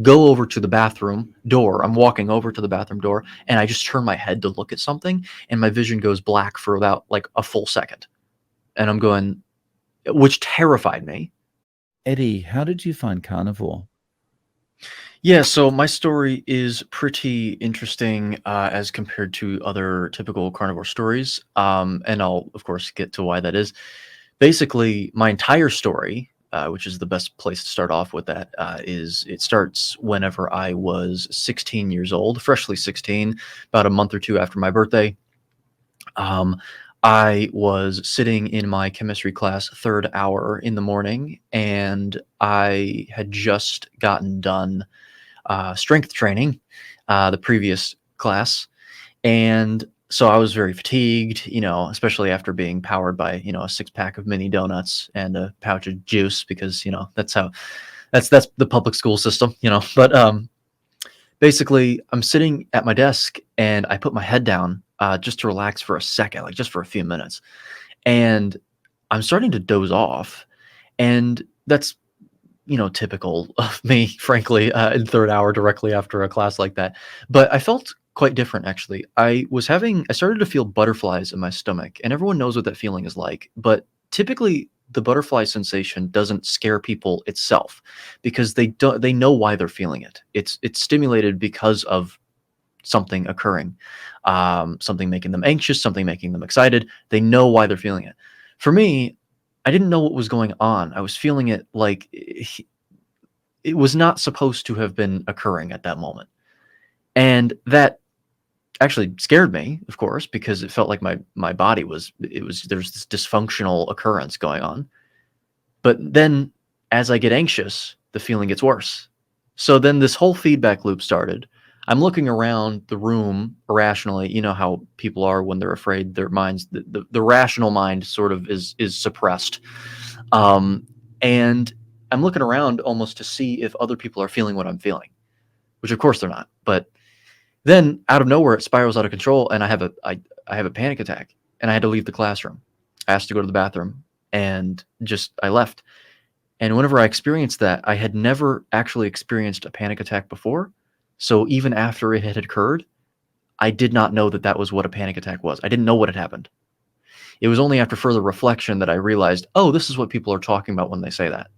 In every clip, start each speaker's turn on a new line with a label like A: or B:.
A: go over to the bathroom door. I'm walking over to the bathroom door, and I just turn my head to look at something, and my vision goes black for about like a full second. And I'm going, which terrified me.
B: Eddie, how did you find Carnivore?
A: Yeah, so my story is pretty interesting as compared to other typical carnivore stories. And I'll, of course, get to why that is. Basically, my entire story, which is the best place to start off with that, is it starts whenever I was 16 years old, freshly 16, about a month or two after my birthday. Um, I was sitting in my chemistry class, third hour in the morning, and I had just gotten done strength training the previous class. And so I was very fatigued, especially after being powered by, a 6-pack of mini donuts and a pouch of juice, because, that's the public school system, but basically I'm sitting at my desk and I put my head down just to relax for a second, like just for a few minutes. And I'm starting to doze off. And that's typical of me, frankly, in third hour directly after a class like that. But I felt quite different, actually. I started to feel butterflies in my stomach, and everyone knows what that feeling is like. But typically, the butterfly sensation doesn't scare people itself because they know why they're feeling it. It's stimulated because of something occurring, something making them anxious, something making them excited. They know why they're feeling it. For me, I didn't know what was going on. I was feeling it like it was not supposed to have been occurring at that moment. And that actually scared me, of course, because it felt like my body there's this dysfunctional occurrence going on. But then as I get anxious, the feeling gets worse. So then this whole feedback loop started. I'm looking around the room irrationally. You know how people are when they're afraid. Their minds, the rational mind sort of is suppressed. And I'm looking around almost to see if other people are feeling what I'm feeling, which of course they're not. But then out of nowhere, it spirals out of control, and I have a panic attack, and I had to leave the classroom. I asked to go to the bathroom, and I left. And whenever I experienced that, I had never actually experienced a panic attack before. So even after it had occurred, I did not know that that was what a panic attack was. I didn't know what had happened. It was only after further reflection that I realized, oh, this is what people are talking about when they say that.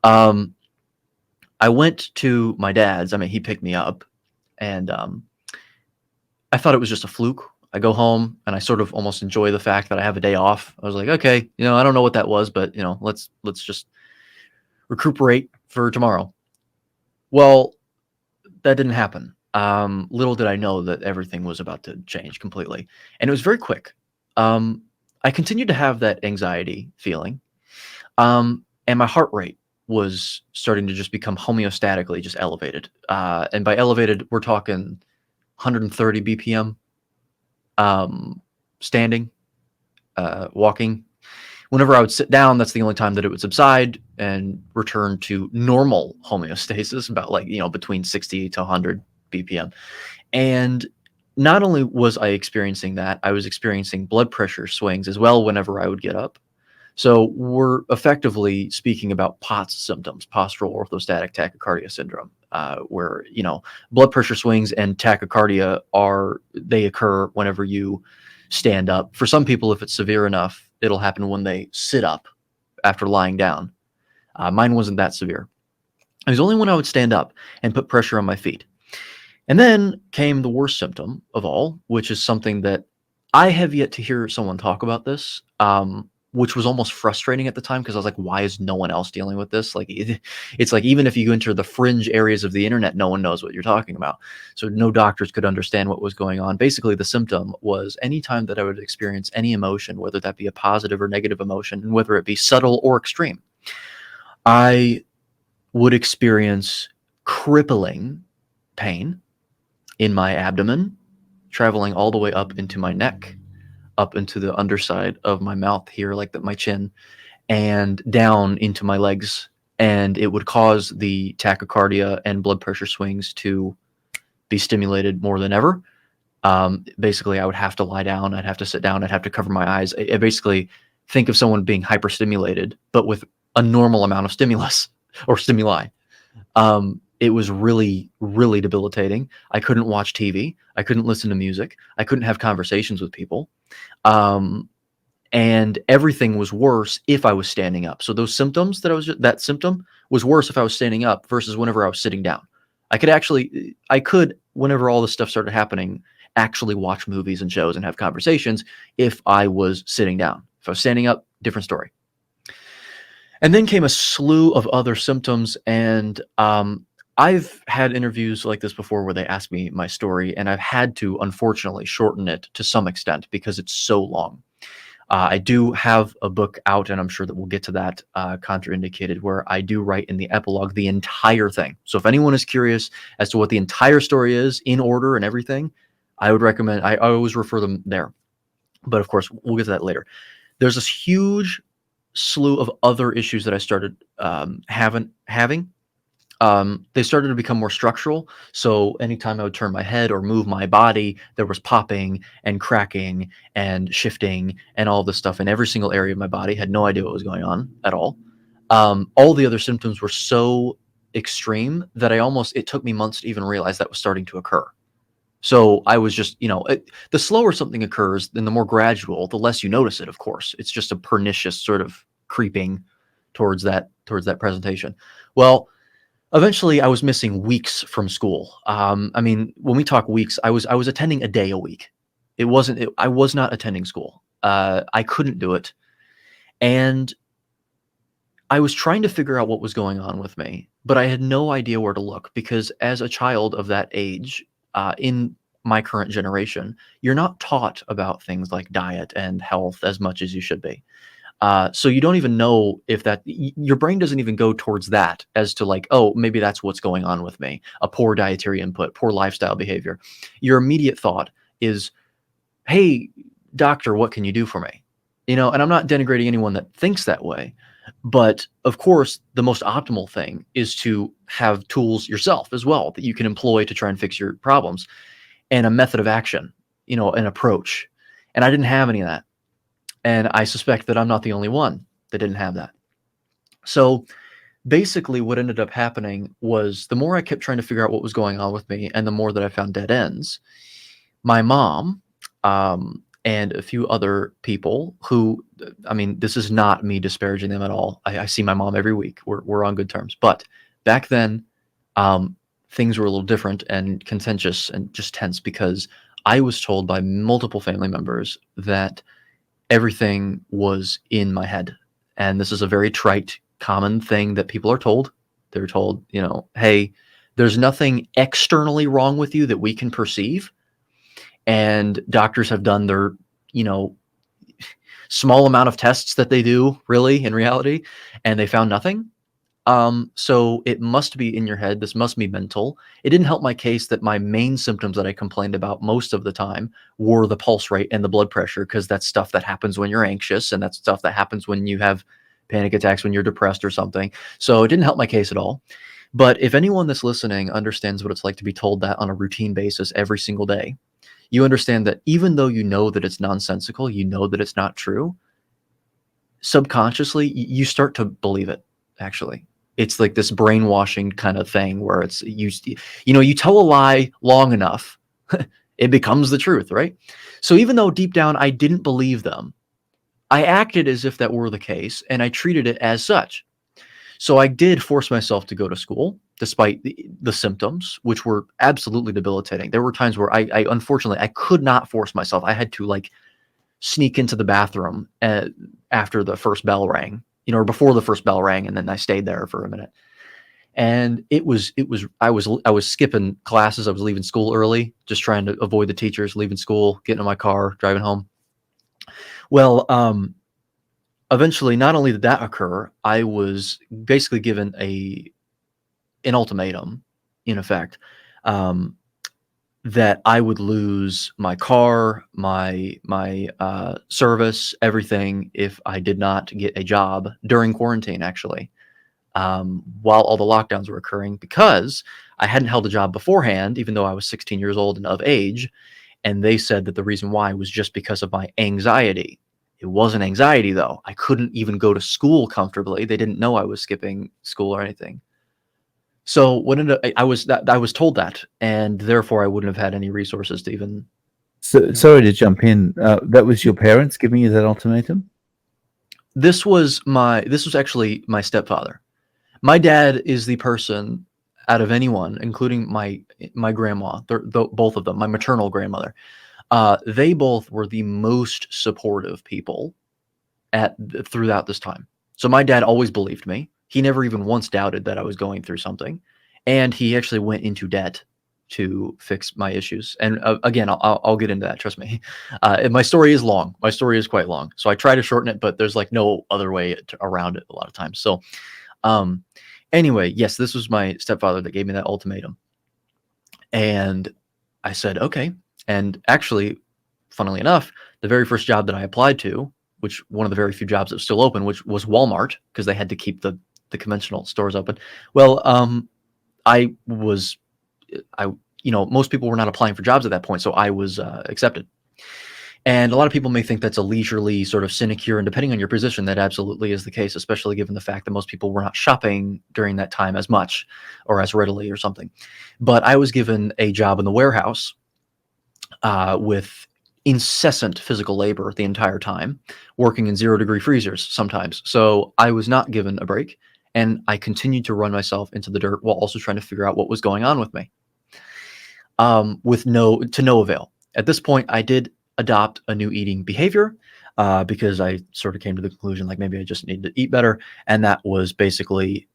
A: I went to my dad's. I mean, he picked me up, and I thought it was just a fluke. I go home and I sort of almost enjoy the fact that I have a day off. I was like, okay, I don't know what that was, but let's just recuperate for tomorrow. Well, that didn't happen. Little did I know that everything was about to change completely, and it was very quick. I continued to have that anxiety feeling, and my heart rate was starting to just become homeostatically just elevated. And by elevated, we're talking 130 BPM. Standing, walking. Whenever I would sit down, that's the only time that it would subside and return to normal homeostasis, about between 60 to 100 BPM. And not only was I experiencing that, I was experiencing blood pressure swings as well whenever I would get up. So we're effectively speaking about POTS symptoms, postural orthostatic tachycardia syndrome, where blood pressure swings and tachycardia they occur whenever you stand up. For some people, if it's severe enough, it'll happen when they sit up after lying down. Mine wasn't that severe. It was only when I would stand up and put pressure on my feet. And then came the worst symptom of all, which is something that I have yet to hear someone talk about this, which was almost frustrating at the time because I was like, why is no one else dealing with this? Like, it's like even if you enter the fringe areas of the internet, no one knows what you're talking about. So no doctors could understand what was going on. Basically, the symptom was anytime that I would experience any emotion, whether that be a positive or negative emotion, and whether it be subtle or extreme, I would experience crippling pain in my abdomen, traveling all the way up into my neck, up into the underside of my mouth here, like my chin, and down into my legs. And it would cause the tachycardia and blood pressure swings to be stimulated more than ever. Basically, I would have to lie down. I'd have to sit down. I'd have to cover my eyes. I basically think of someone being hyperstimulated, but with a normal amount of stimulus or stimuli. It was really, really debilitating. I couldn't watch TV. I couldn't listen to music. I couldn't have conversations with people. Um, and everything was worse if I was standing up. So those symptoms that symptom was worse if I was standing up versus whenever I was sitting down. I could, whenever all this stuff started happening, actually watch movies and shows and have conversations if I was sitting down. If I was standing up, different story. And then came a slew of other symptoms. And I've had interviews like this before where they ask me my story, and I've had to, unfortunately, shorten it to some extent because it's so long. I do have a book out, and I'm sure that we'll get to that, Contraindicated, where I do write in the epilogue the entire thing. So if anyone is curious as to what the entire story is in order and everything, I would recommend, I always refer them there. But of course, we'll get to that later. There's this huge slew of other issues that I started having. They started to become more structural. So anytime I would turn my head or move my body, there was popping and cracking and shifting and all this stuff in every single area of my body. Had no idea what was going on at all. All the other symptoms were so extreme that it took me months to even realize that was starting to occur. So I was just, the slower something occurs, then the more gradual, the less you notice it, of course. It's just a pernicious sort of creeping towards that presentation. Well, eventually I was missing weeks from school. I mean, when we talk weeks, I was attending a day a week. I was not attending school. I couldn't do it. And I was trying to figure out what was going on with me, but I had no idea where to look because as a child of that age, in my current generation, you're not taught about things like diet and health as much as you should be. So you don't even know if your brain doesn't even go towards that as to like, oh, maybe that's what's going on with me. A poor dietary input, poor lifestyle behavior. Your immediate thought is, hey, doctor, what can you do for me? And I'm not denigrating anyone that thinks that way. But of course, the most optimal thing is to have tools yourself as well that you can employ to try and fix your problems and a method of action, an approach. And I didn't have any of that. And I suspect that I'm not the only one that didn't have that. So basically what ended up happening was the more I kept trying to figure out what was going on with me and the more that I found dead ends, my mom and a few other people who, I mean, this is not me disparaging them at all. I see my mom every week. We're on good terms. But back then, things were a little different and contentious and just tense because I was told by multiple family members that everything was in my head. And this is a very trite, common thing that people are told. They're told, hey, there's nothing externally wrong with you that we can perceive. And doctors have done their, small amount of tests that they do really in reality, and they found nothing. So it must be in your head. This must be mental. It didn't help my case that my main symptoms that I complained about most of the time were the pulse rate and the blood pressure, because that's stuff that happens when you're anxious, and that's stuff that happens when you have panic attacks, when you're depressed or something. So it didn't help my case at all. But if anyone that's listening understands what it's like to be told that on a routine basis every single day, you understand that even though you know that it's nonsensical, you know that it's not true, subconsciously you start to believe it, actually. It's like this brainwashing kind of thing where it's you tell a lie long enough, it becomes the truth, right? So even though deep down I didn't believe them, I acted as if that were the case, and I treated it as such. So I did force myself to go to school, despite the symptoms, which were absolutely debilitating. There were times where I unfortunately, I could not force myself. I had to sneak into the bathroom after the first bell rang, or before the first bell rang, and then I stayed there for a minute. And I was skipping classes. I was leaving school early, just trying to avoid the teachers, leaving school, getting in my car, driving home. Well, eventually, not only did that occur, I was basically given an ultimatum, in effect, that I would lose my car, my service, everything if I did not get a job during quarantine, actually, while all the lockdowns were occurring, because I hadn't held a job beforehand, even though I was 16 years old and of age. And they said that the reason why was just because of my anxiety. It wasn't anxiety, though. I couldn't even go to school comfortably. They didn't know I was skipping school or anything. So what ended up, I was told that, and therefore I wouldn't have had any resources to even.
B: So sorry to jump in. That was your parents giving you that ultimatum?
A: This was actually my stepfather. My dad is the person out of anyone, including my grandma, both of them, my maternal grandmother. They both were the most supportive people throughout this time. So my dad always believed me. He never even once doubted that I was going through something, and he actually went into debt to fix my issues. And again, I'll get into that. Trust me. My story is long. My story is quite long, so I try to shorten it, but there's like no other way around it a lot of times. So, um, anyway, yes, this was my stepfather that gave me that ultimatum, and I said okay. And actually, funnily enough, the very first job that I applied to, which one of the very few jobs that was still open, which was Walmart, because they had to keep the conventional stores open. Well, I was, I most people were not applying for jobs at that point, so I was accepted. And a lot of people may think that's a leisurely sort of sinecure, and depending on your position, that absolutely is the case, especially given the fact that most people were not shopping during that time as much or as readily or something. But I was given a job in the warehouse with incessant physical labor the entire time, working in 0-degree freezers sometimes. So I was not given a break, and I continued to run myself into the dirt while also trying to figure out what was going on with me, with no avail. At this point, I did adopt a new eating behavior because I sort of came to the conclusion like maybe I just need to eat better, and that was basically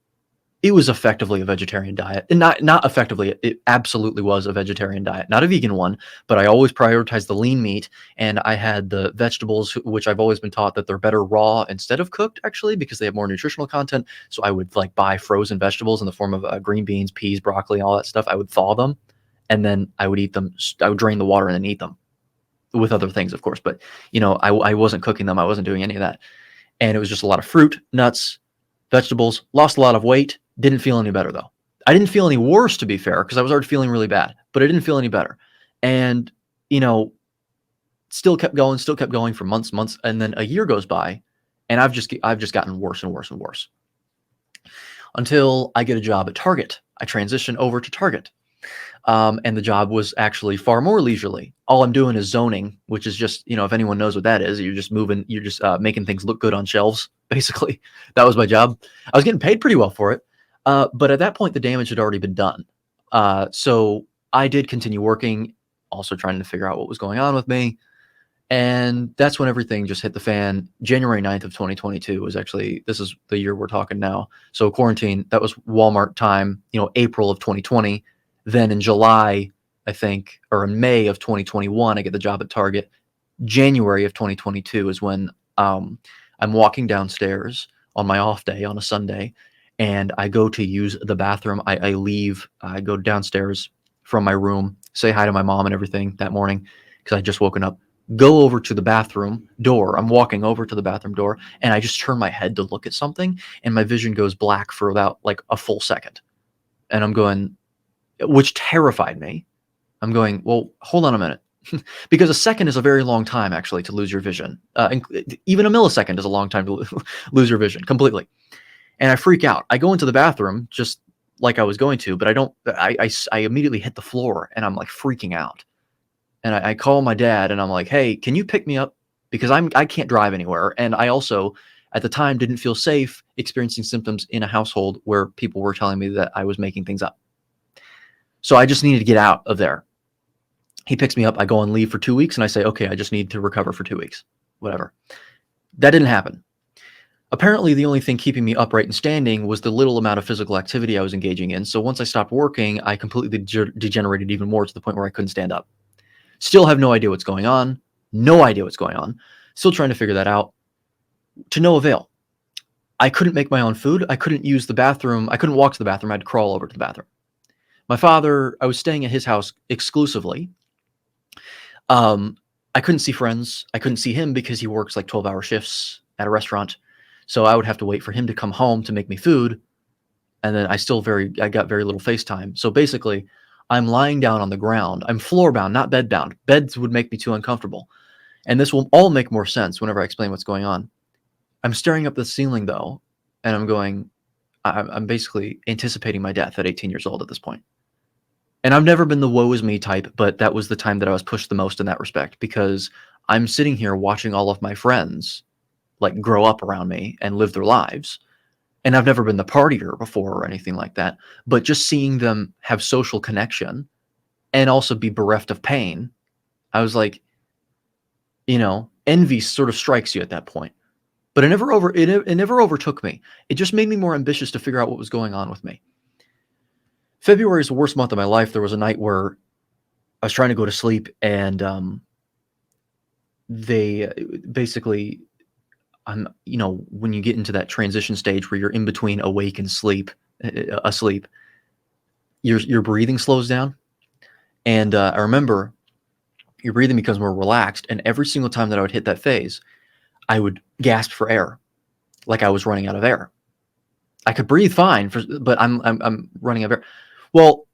A: it was effectively a vegetarian diet. And not effectively, it absolutely was a vegetarian diet. Not a vegan one, but I always prioritized the lean meat, and I had the vegetables, which I've always been taught that they're better raw instead of cooked, actually, because they have more nutritional content. So I would like buy frozen vegetables in the form of green beans, peas, broccoli, all that stuff. I would thaw them, and then I would eat them. I would drain the water and then eat them with other things, of course. But I wasn't cooking them. I wasn't doing any of that, and it was just a lot of fruit, nuts, vegetables. Lost a lot of weight. Didn't feel any better though. I didn't feel any worse, to be fair, because I was already feeling really bad, but I didn't feel any better. And, you know, still kept going for months. And then a year goes by, and I've just gotten worse and worse and worse until I get a job at Target. I transition over to Target. And the job was actually far more leisurely. All I'm doing is zoning, which is just, if anyone knows what that is, you're just making things look good on shelves, basically. That was my job. I was getting paid pretty well for it. But at that point, the damage had already been done. So I did continue working, also trying to figure out what was going on with me. And that's when everything just hit the fan. January 9th of 2022 was actually, this is the year we're talking now. So quarantine, that was Walmart time, April of 2020. Then in July, I think, or in May of 2021, I get the job at Target. January of 2022 is when I'm walking downstairs on my off day on a Sunday, and I go to use the bathroom. I leave, I go downstairs from my room, say hi to my mom and everything that morning because I just woken up, go over to the bathroom door. I'm walking over to the bathroom door, and I just turn my head to look at something, and my vision goes black for about like a full second. And I'm going, which terrified me. I'm going, well, hold on a minute. Because a second is a very long time, actually, to lose your vision. Even a millisecond is a long time to lose your vision completely. And I freak out. I go into the bathroom just like I was going to, but I immediately hit the floor, and I'm like freaking out. And I call my dad, and I'm like, hey, can you pick me up? Because I can't drive anywhere. And I also, at the time, didn't feel safe experiencing symptoms in a household where people were telling me that I was making things up. So I just needed to get out of there. He picks me up. I go on leave for 2 weeks, and I say, okay, I just need to recover for 2 weeks, whatever. That didn't happen. Apparently, the only thing keeping me upright and standing was the little amount of physical activity I was engaging in. So once I stopped working, I completely degenerated even more to the point where I couldn't stand up. Still have no idea what's going on. No idea what's going on. Still trying to figure that out. To no avail. I couldn't make my own food. I couldn't use the bathroom. I couldn't walk to the bathroom. I had to crawl over to the bathroom. My father, I was staying at his house exclusively. I couldn't see friends. I couldn't see him because he works like 12-hour shifts at a restaurant. So I would have to wait for him to come home to make me food. And then I got very little FaceTime. So basically, I'm lying down on the ground. I'm floor bound, not bed bound. Beds would make me too uncomfortable. And this will all make more sense whenever I explain what's going on. I'm staring up the ceiling though, and I'm going, I'm basically anticipating my death at 18 years old at this point. And I've never been the woe is me type, but that was the time that I was pushed the most in that respect, because I'm sitting here watching all of my friends like grow up around me and live their lives. And I've never been the partier before or anything like that, but just seeing them have social connection and also be bereft of pain, I was like, envy sort of strikes you at that point. But it never overtook me. It just made me more ambitious to figure out what was going on with me. February is the worst month of my life. There was a night where I was trying to go to sleep, and they basically, when you get into that transition stage where you're in between awake and asleep, your breathing slows down. And I remember your breathing becomes more relaxed, and every single time that I would hit that phase, I would gasp for air, like I was running out of air. I could breathe fine, but I'm running out of air. Well,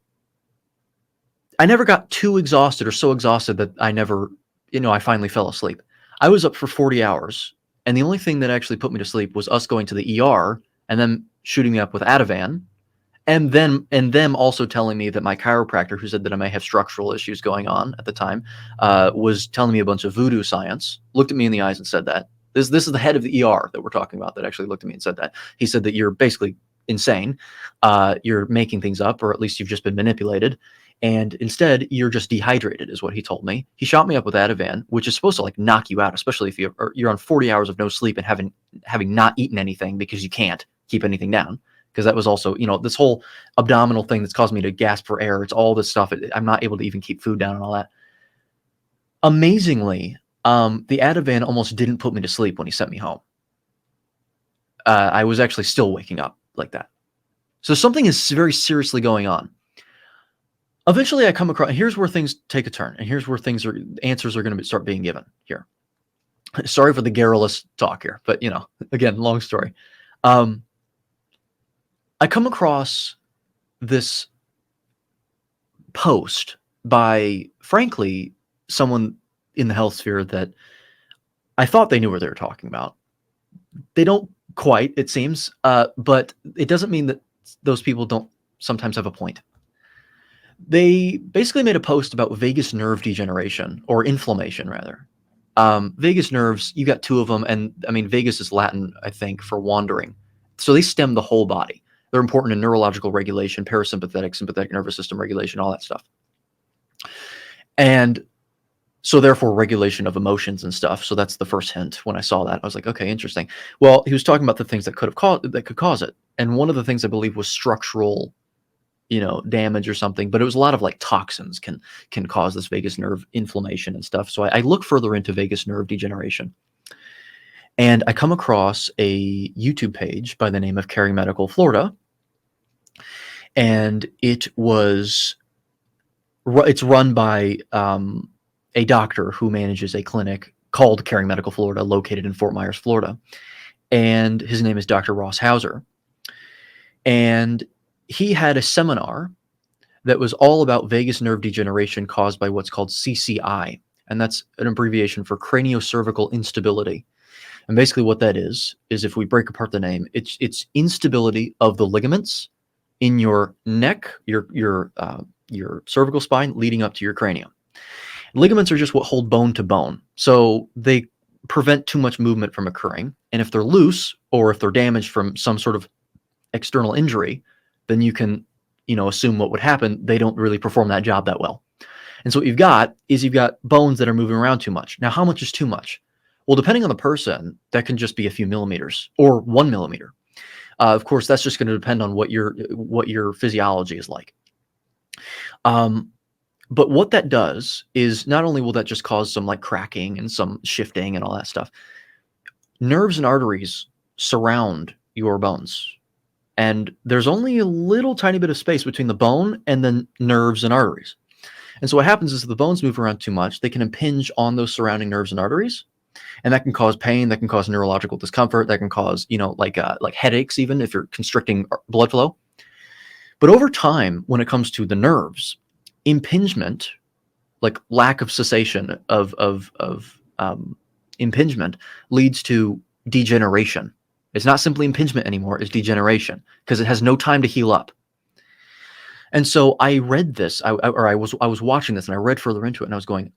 A: I never got too exhausted or so exhausted that I finally fell asleep. I was up for 40 hours, and the only thing that actually put me to sleep was us going to the ER and then shooting me up with Ativan, and them also telling me that my chiropractor, who said that I may have structural issues going on at the time, was telling me a bunch of voodoo science, looked at me in the eyes and said that. This is the head of the ER that we're talking about that actually looked at me and said that. He said that you're basically insane. You're making things up, or at least you've just been manipulated. And instead, you're just dehydrated, is what he told me. He shot me up with Ativan, which is supposed to like knock you out, especially if you're on 40 hours of no sleep and having not eaten anything because you can't keep anything down. Because that was also, this whole abdominal thing that's caused me to gasp for air. It's all this stuff. I'm not able to even keep food down and all that. Amazingly, the Ativan almost didn't put me to sleep when he sent me home. I was actually still waking up like that. So something is very seriously going on. Eventually, I come across, here's where things take a turn, and here's where answers are going to start being given here. Sorry for the garrulous talk here, but again, long story. I come across this post by, frankly, someone in the health sphere that I thought they knew what they were talking about. They don't quite, it seems, but it doesn't mean that those people don't sometimes have a point. They basically made a post about vagus nerve degeneration, or inflammation, rather. Vagus nerves, you got two of them, and I mean, vagus is Latin, I think, for wandering. So they stem the whole body. They're important in neurological regulation, parasympathetic, sympathetic nervous system regulation, all that stuff. And so therefore regulation of emotions and stuff. So that's the first hint. When I saw that, I was like, okay, interesting. Well, he was talking about the things that could cause it. And one of the things I believe was structural, damage or something, but it was a lot of like toxins can cause this vagus nerve inflammation and stuff. So I look further into vagus nerve degeneration. And I come across a YouTube page by the name of Caring Medical Florida. And it's run by a doctor who manages a clinic called Caring Medical Florida, located in Fort Myers, Florida. And his name is Dr. Ross Hauser. And he had a seminar that was all about vagus nerve degeneration caused by what's called CCI. And that's an abbreviation for craniocervical instability. And basically what that is if we break apart the name, it's instability of the ligaments in your neck, your cervical spine leading up to your cranium. Ligaments are just what hold bone to bone. So they prevent too much movement from occurring. And if they're loose, or if they're damaged from some sort of external injury, then you can, assume what would happen. They don't really perform that job that well. And so what you've got bones that are moving around too much. Now, how much is too much? Well, depending on the person, that can just be a few millimeters or 1 millimeter. Of course, that's just going to depend on what your physiology is like. But what that does is, not only will that just cause some like cracking and some shifting and all that stuff, nerves and arteries surround your bones. And there's only a little tiny bit of space between the bone and then nerves and arteries. And so what happens is, if the bones move around too much, they can impinge on those surrounding nerves and arteries. And that can cause pain, that can cause neurological discomfort, that can cause, like headaches, even if you're constricting blood flow. But over time, when it comes to the nerves, impingement, like lack of cessation of impingement, leads to degeneration. It's not simply impingement anymore, it's degeneration, because it has no time to heal up. And so I read this, I was watching this, and I read further into it, and I was going,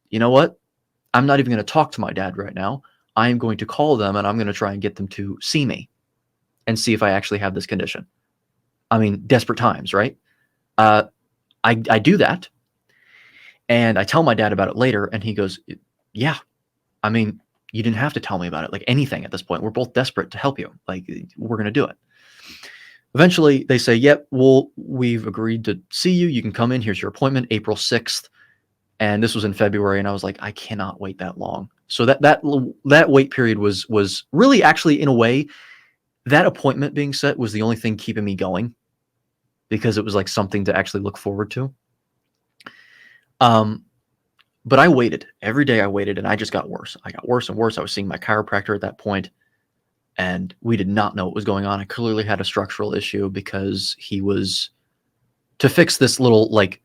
A: you know what? I'm not even going to talk to my dad right now. I am going to call them, and I'm going to try and get them to see me and see if I actually have this condition. I mean, desperate times, right? I do that, and I tell my dad about it later, and he goes, yeah, I mean, you didn't have to tell me about it, like anything at this point. We're both desperate to help you. Like, we're going to do it. Eventually, they say, yep, well, we've agreed to see you. You can come in. Here's your appointment, April 6th. And this was in February, and I was like, I cannot wait that long. So that wait period was really, actually, in a way, that appointment being set was the only thing keeping me going, because it was like something to actually look forward to. But I waited. Every day I waited, and I just got worse. I got worse and worse. I was seeing my chiropractor at that point, and we did not know what was going on. I clearly had a structural issue, because he was, to fix this little like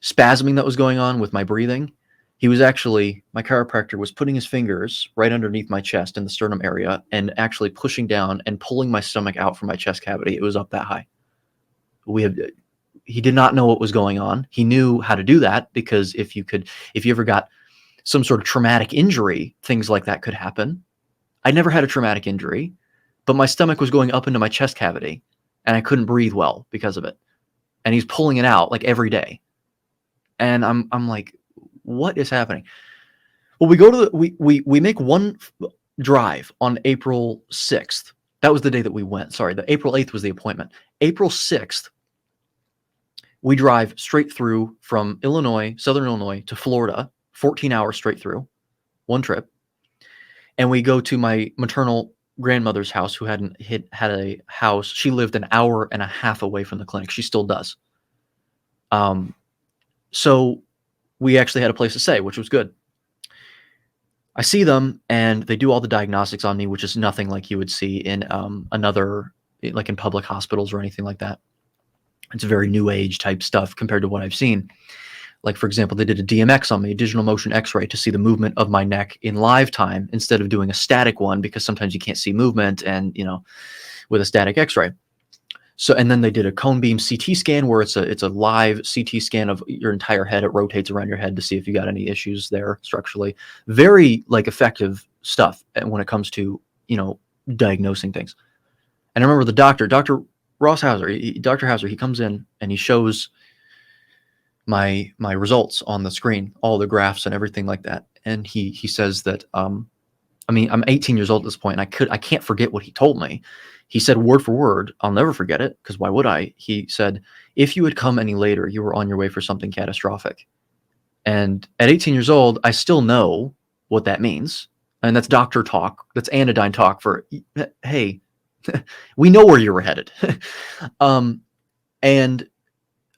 A: spasming that was going on with my breathing, he was actually, my chiropractor was putting his fingers right underneath my chest in the sternum area and actually pushing down and pulling my stomach out from my chest cavity. It was up that high. He did not know what was going on. He knew how to do that, because if you ever got some sort of traumatic injury, things like that could happen. I never had a traumatic injury, but my stomach was going up into my chest cavity, and I couldn't breathe well because of it. And he's pulling it out like every day. And I'm like, what is happening? Well, we go to we make one drive on April 6th. That was the day that we went. Sorry, the April 8th was the appointment. April 6th, we drive straight through from Illinois, Southern Illinois, to Florida, 14 hours straight through, one trip. And we go to my maternal grandmother's house, who had a house. She lived an hour and a half away from the clinic. She still does. So we actually had a place to stay, which was good. I see them, and they do all the diagnostics on me, which is nothing like you would see in like in public hospitals or anything like that. It's very new age type stuff compared to what I've seen. Like, for example, they did a DMX on me, a digital motion X-ray, to see the movement of my neck in live time, instead of doing a static one, because sometimes you can't see movement, and with a static X-ray. So, and then they did a cone beam CT scan, where it's a live CT scan of your entire head. It rotates around your head to see if you got any issues there structurally. Very like effective stuff when it comes to diagnosing things. And I remember the doctor, Dr. Ross Hauser, Dr. Hauser, he comes in and he shows my results on the screen, all the graphs and everything like that. And he says that I'm 18 years old at this point, and I can't forget what he told me. He said word for word, I'll never forget it, because why would I? He said, if you had come any later, you were on your way for something catastrophic. And at 18 years old, I still know what that means. And that's doctor talk. That's anodyne talk for, hey, we know where you were headed. And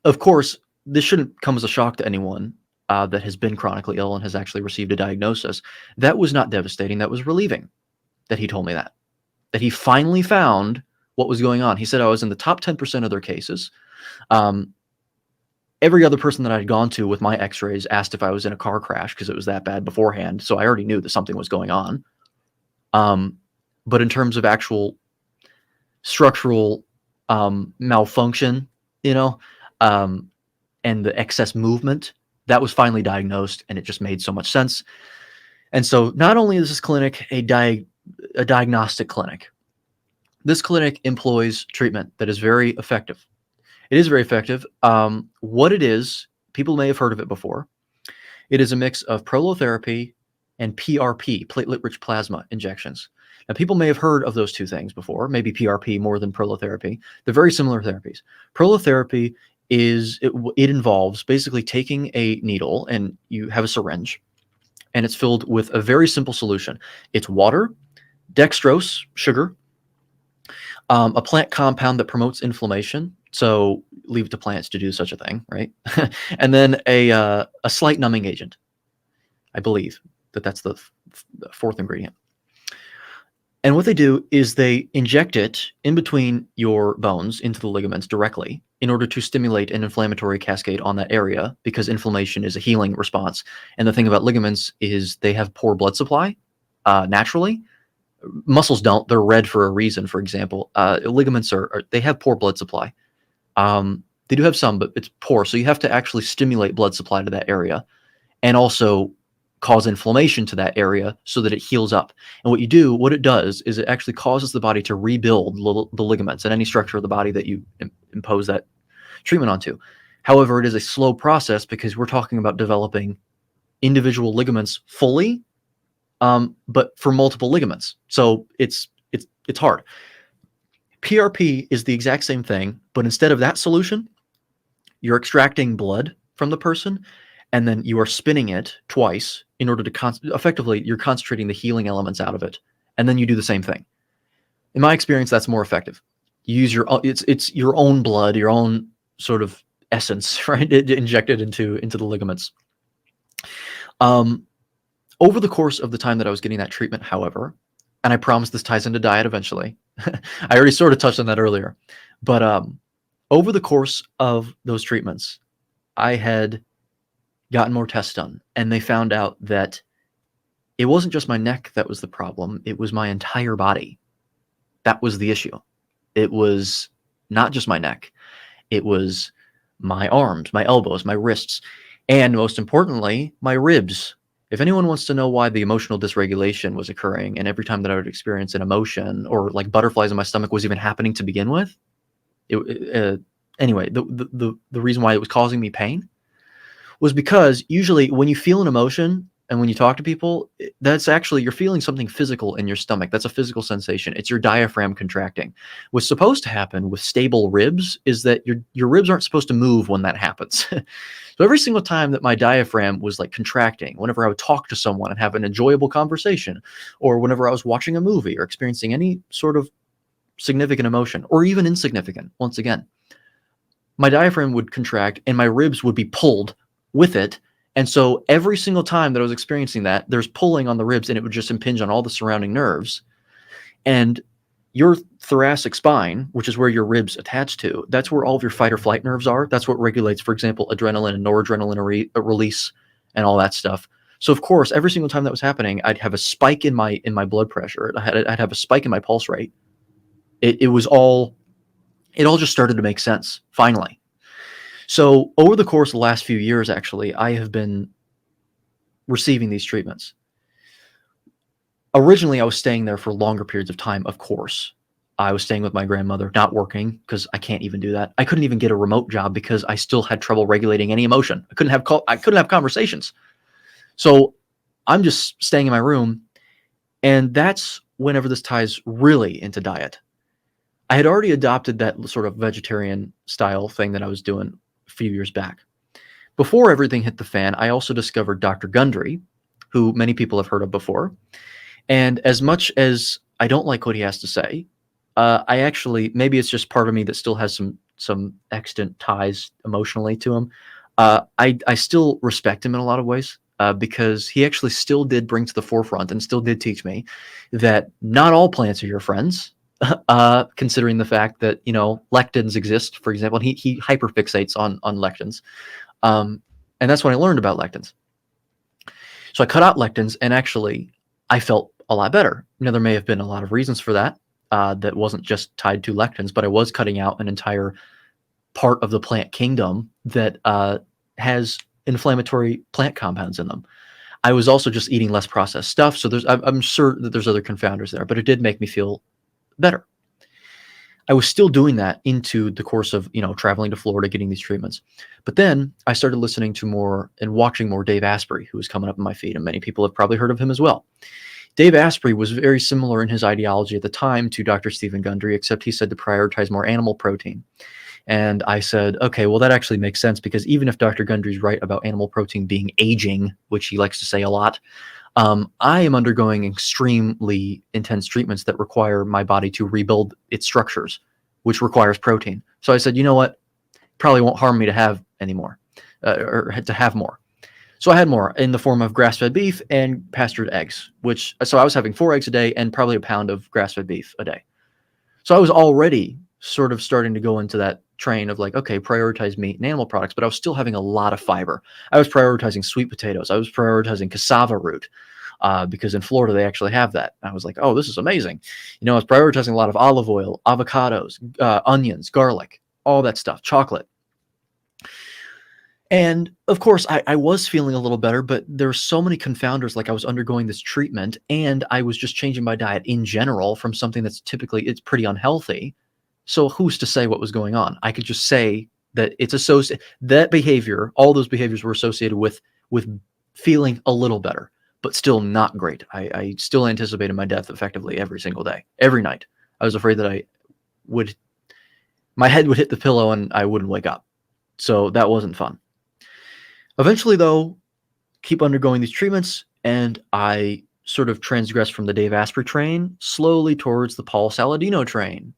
A: of course, this shouldn't come as a shock to anyone that has been chronically ill and has actually received a diagnosis. That was not devastating. That was relieving that he told me that he finally found what was going on. He said I was in the top 10% of their cases. Every other person that I'd gone to with my x-rays asked if I was in a car crash, because it was that bad beforehand. So I already knew that something was going on. But in terms of actual structural malfunction, and the excess movement, that was finally diagnosed, and it just made so much sense. And so not only is this clinic a diagnostic clinic, this clinic employs treatment that is very effective. It is very effective. What it is, people may have heard of it before. It is a mix of prolotherapy and PRP, platelet-rich plasma injections. Now, people may have heard of those two things before, maybe PRP more than prolotherapy. They're very similar therapies. Prolotherapy it involves basically taking a needle, and you have a syringe, and it's filled with a very simple solution. It's water, dextrose, sugar, a plant compound that promotes inflammation. So leave it to plants to do such a thing, right? And then a slight numbing agent. I believe that's the fourth ingredient. And what they do is they inject it in between your bones into the ligaments directly, in order to stimulate an inflammatory cascade on that area, because inflammation is a healing response. And the thing about ligaments is they have poor blood supply naturally, Muscles don't. They're red for a reason. For example, ligaments they have poor blood supply. They do have some, but it's poor. So you have to actually stimulate blood supply to that area, and also cause inflammation to that area so that it heals up. And what it does is it actually causes the body to rebuild the ligaments and any structure of the body that you impose that treatment onto. However, it is a slow process because we're talking about developing individual ligaments fully, but for multiple ligaments. So it's hard. PRP is the exact same thing, but instead of that solution, you're extracting blood from the person, and then you are spinning it twice in order to effectively, you're concentrating the healing elements out of it, and then you do the same thing. In my experience, that's more effective. You use it's your own blood, your own sort of essence, right? Injected into the ligaments. Over the course of the time that I was getting that treatment, however, and I promise this ties into diet eventually. I already sort of touched on that earlier, but over the course of those treatments, I had gotten more tests done, and they found out that it wasn't just my neck that was the problem. It was my entire body. That was the issue. It was not just my neck. It was my arms, my elbows, my wrists, and most importantly, my ribs. If anyone wants to know why the emotional dysregulation was occurring, and every time that I would experience an emotion or like butterflies in my stomach was even happening to begin with, anyway, the reason why it was causing me pain was because usually when you feel an emotion and when you talk to people, that's actually, you're feeling something physical in your stomach. That's a physical sensation. It's your diaphragm contracting. What's supposed to happen with stable ribs is that your ribs aren't supposed to move when that happens. So every single time that my diaphragm was like contracting, whenever I would talk to someone and have an enjoyable conversation, or whenever I was watching a movie or experiencing any sort of significant emotion, or even insignificant, once again, my diaphragm would contract and my ribs would be pulled with it. And so every single time that I was experiencing that, there's pulling on the ribs, and it would just impinge on all the surrounding nerves. And your thoracic spine, which is where your ribs attach to, that's where all of your fight or flight nerves are. That's what regulates, for example, adrenaline and noradrenaline release and all that stuff. So of course, every single time that was happening, I'd have a spike in my blood pressure. I'd have a spike in my pulse rate. It all just started to make sense finally. So over the course of the last few years, actually, I have been receiving these treatments. Originally, I was staying there for longer periods of time, of course. I was staying with my grandmother, not working, because I can't even do that. I couldn't even get a remote job because I still had trouble regulating any emotion. I couldn't have conversations. So I'm just staying in my room, and that's whenever this ties really into diet. I had already adopted that sort of vegetarian style thing that I was doing a few years back. Before everything hit the fan, I also discovered Dr. Gundry, who many people have heard of before. And as much as I don't like what he has to say, I actually, maybe it's just part of me that still has some extant ties emotionally to him. I still respect him in a lot of ways, because he actually still did bring to the forefront and still did teach me that not all plants are your friends. Considering the fact that, lectins exist, for example, and he hyperfixates on lectins. And that's when I learned about lectins. So I cut out lectins, and actually I felt a lot better. There may have been a lot of reasons for that, that wasn't just tied to lectins, but I was cutting out an entire part of the plant kingdom that has inflammatory plant compounds in them. I was also just eating less processed stuff. So I'm sure that there's other confounders there, but it did make me feel better. I was still doing that into the course of, traveling to Florida, getting these treatments. But then I started listening to more and watching more Dave Asprey, who was coming up in my feed, and many people have probably heard of him as well. Dave Asprey was very similar in his ideology at the time to Dr. Steven Gundry, except he said to prioritize more animal protein. And I said, okay, well, that actually makes sense, because even if Dr. Gundry's right about animal protein being aging, which he likes to say a lot, I am undergoing extremely intense treatments that require my body to rebuild its structures, which requires protein. So I said, you know what? Probably won't harm me to have any more, or to have more. So I had more in the form of grass-fed beef and pastured eggs, so I was having 4 eggs a day and probably a pound of grass-fed beef a day. So I was already sort of starting to go into that train of like, okay, prioritize meat and animal products, but I was still having a lot of fiber. I was prioritizing sweet potatoes. I was prioritizing cassava root. because in Florida they actually have that. I was like, oh, this is amazing. I was prioritizing a lot of olive oil, avocados, onions, garlic, all that stuff, chocolate. And of course, I was feeling a little better, but there were so many confounders. Like I was undergoing this treatment, and I was just changing my diet in general from something that's it's pretty unhealthy. So who's to say what was going on? I could just say that it's associated. That behavior, all those behaviors were associated with feeling a little better, but still not great. I still anticipated my death effectively every single day, every night. I was afraid that my head would hit the pillow and I wouldn't wake up. So that wasn't fun. Eventually, though, keep undergoing these treatments, and I sort of transgress from the Dave Asprey train slowly towards the Paul Saladino train,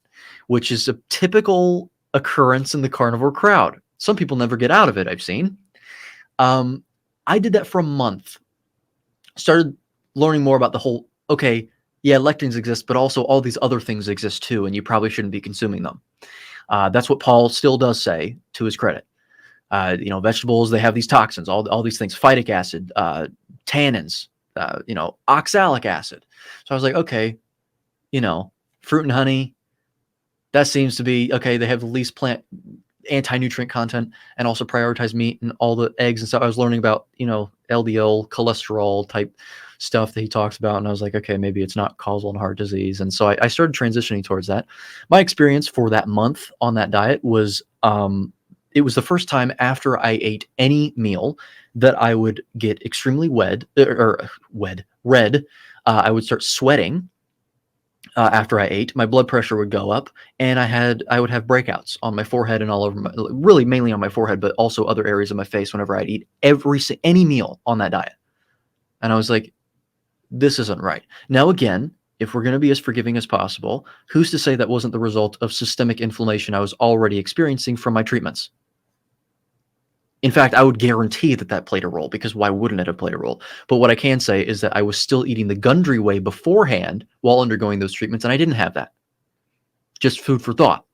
A: which is a typical occurrence in the carnivore crowd. Some people never get out of it, I've seen. I did that for a month. Started learning more about the whole, okay, yeah, lectins exist, but also all these other things exist too, and you probably shouldn't be consuming them. That's what Paul still does say, to his credit. Vegetables, they have these toxins, all these things, phytic acid, tannins, oxalic acid. So I was like, okay, fruit and honey, that seems to be, okay, they have the least plant anti-nutrient content, and also prioritize meat and all the eggs and stuff. I was learning about, LDL cholesterol type stuff that he talks about. And I was like, okay, maybe it's not causal in heart disease. And so I started transitioning towards that. My experience for that month on that diet was, it was the first time after I ate any meal that I would get extremely red. I would start sweating after I ate. My blood pressure would go up, and I would have breakouts on my forehead and all over really mainly on my forehead, but also other areas of my face whenever I'd eat any meal on that diet. And I was like, this isn't right. Now, again, if we're going to be as forgiving as possible, who's to say that wasn't the result of systemic inflammation I was already experiencing from my treatments? In fact, I would guarantee that played a role, because why wouldn't it have played a role? But what I can say is that I was still eating the Gundry way beforehand while undergoing those treatments, and I didn't have that. Just food for thought.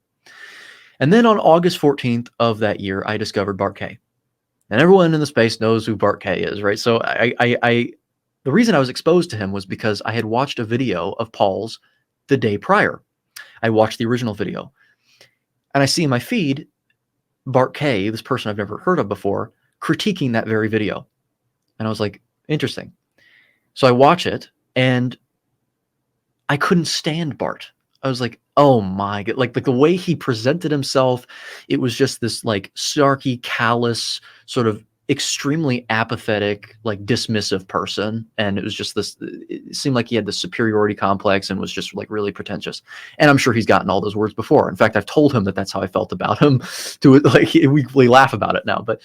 A: And then on August 14th of that year, I discovered Bart K. And everyone in the space knows who Bart K is, right? So the reason I was exposed to him was because I had watched a video of Paul's the day prior. I watched the original video. And I see in my feed Bart K, this person I've never heard of before, critiquing that very video. And I was like, interesting. So I watch it, and I couldn't stand Bart. I was like, oh my God. Like the way he presented himself, it was just this like snarky, callous, sort of extremely apathetic, like dismissive person. And it was just it seemed like he had this superiority complex and was just like really pretentious. And I'm sure he's gotten all those words before. In fact, I've told him that that's how I felt about him. We laugh about it now. But,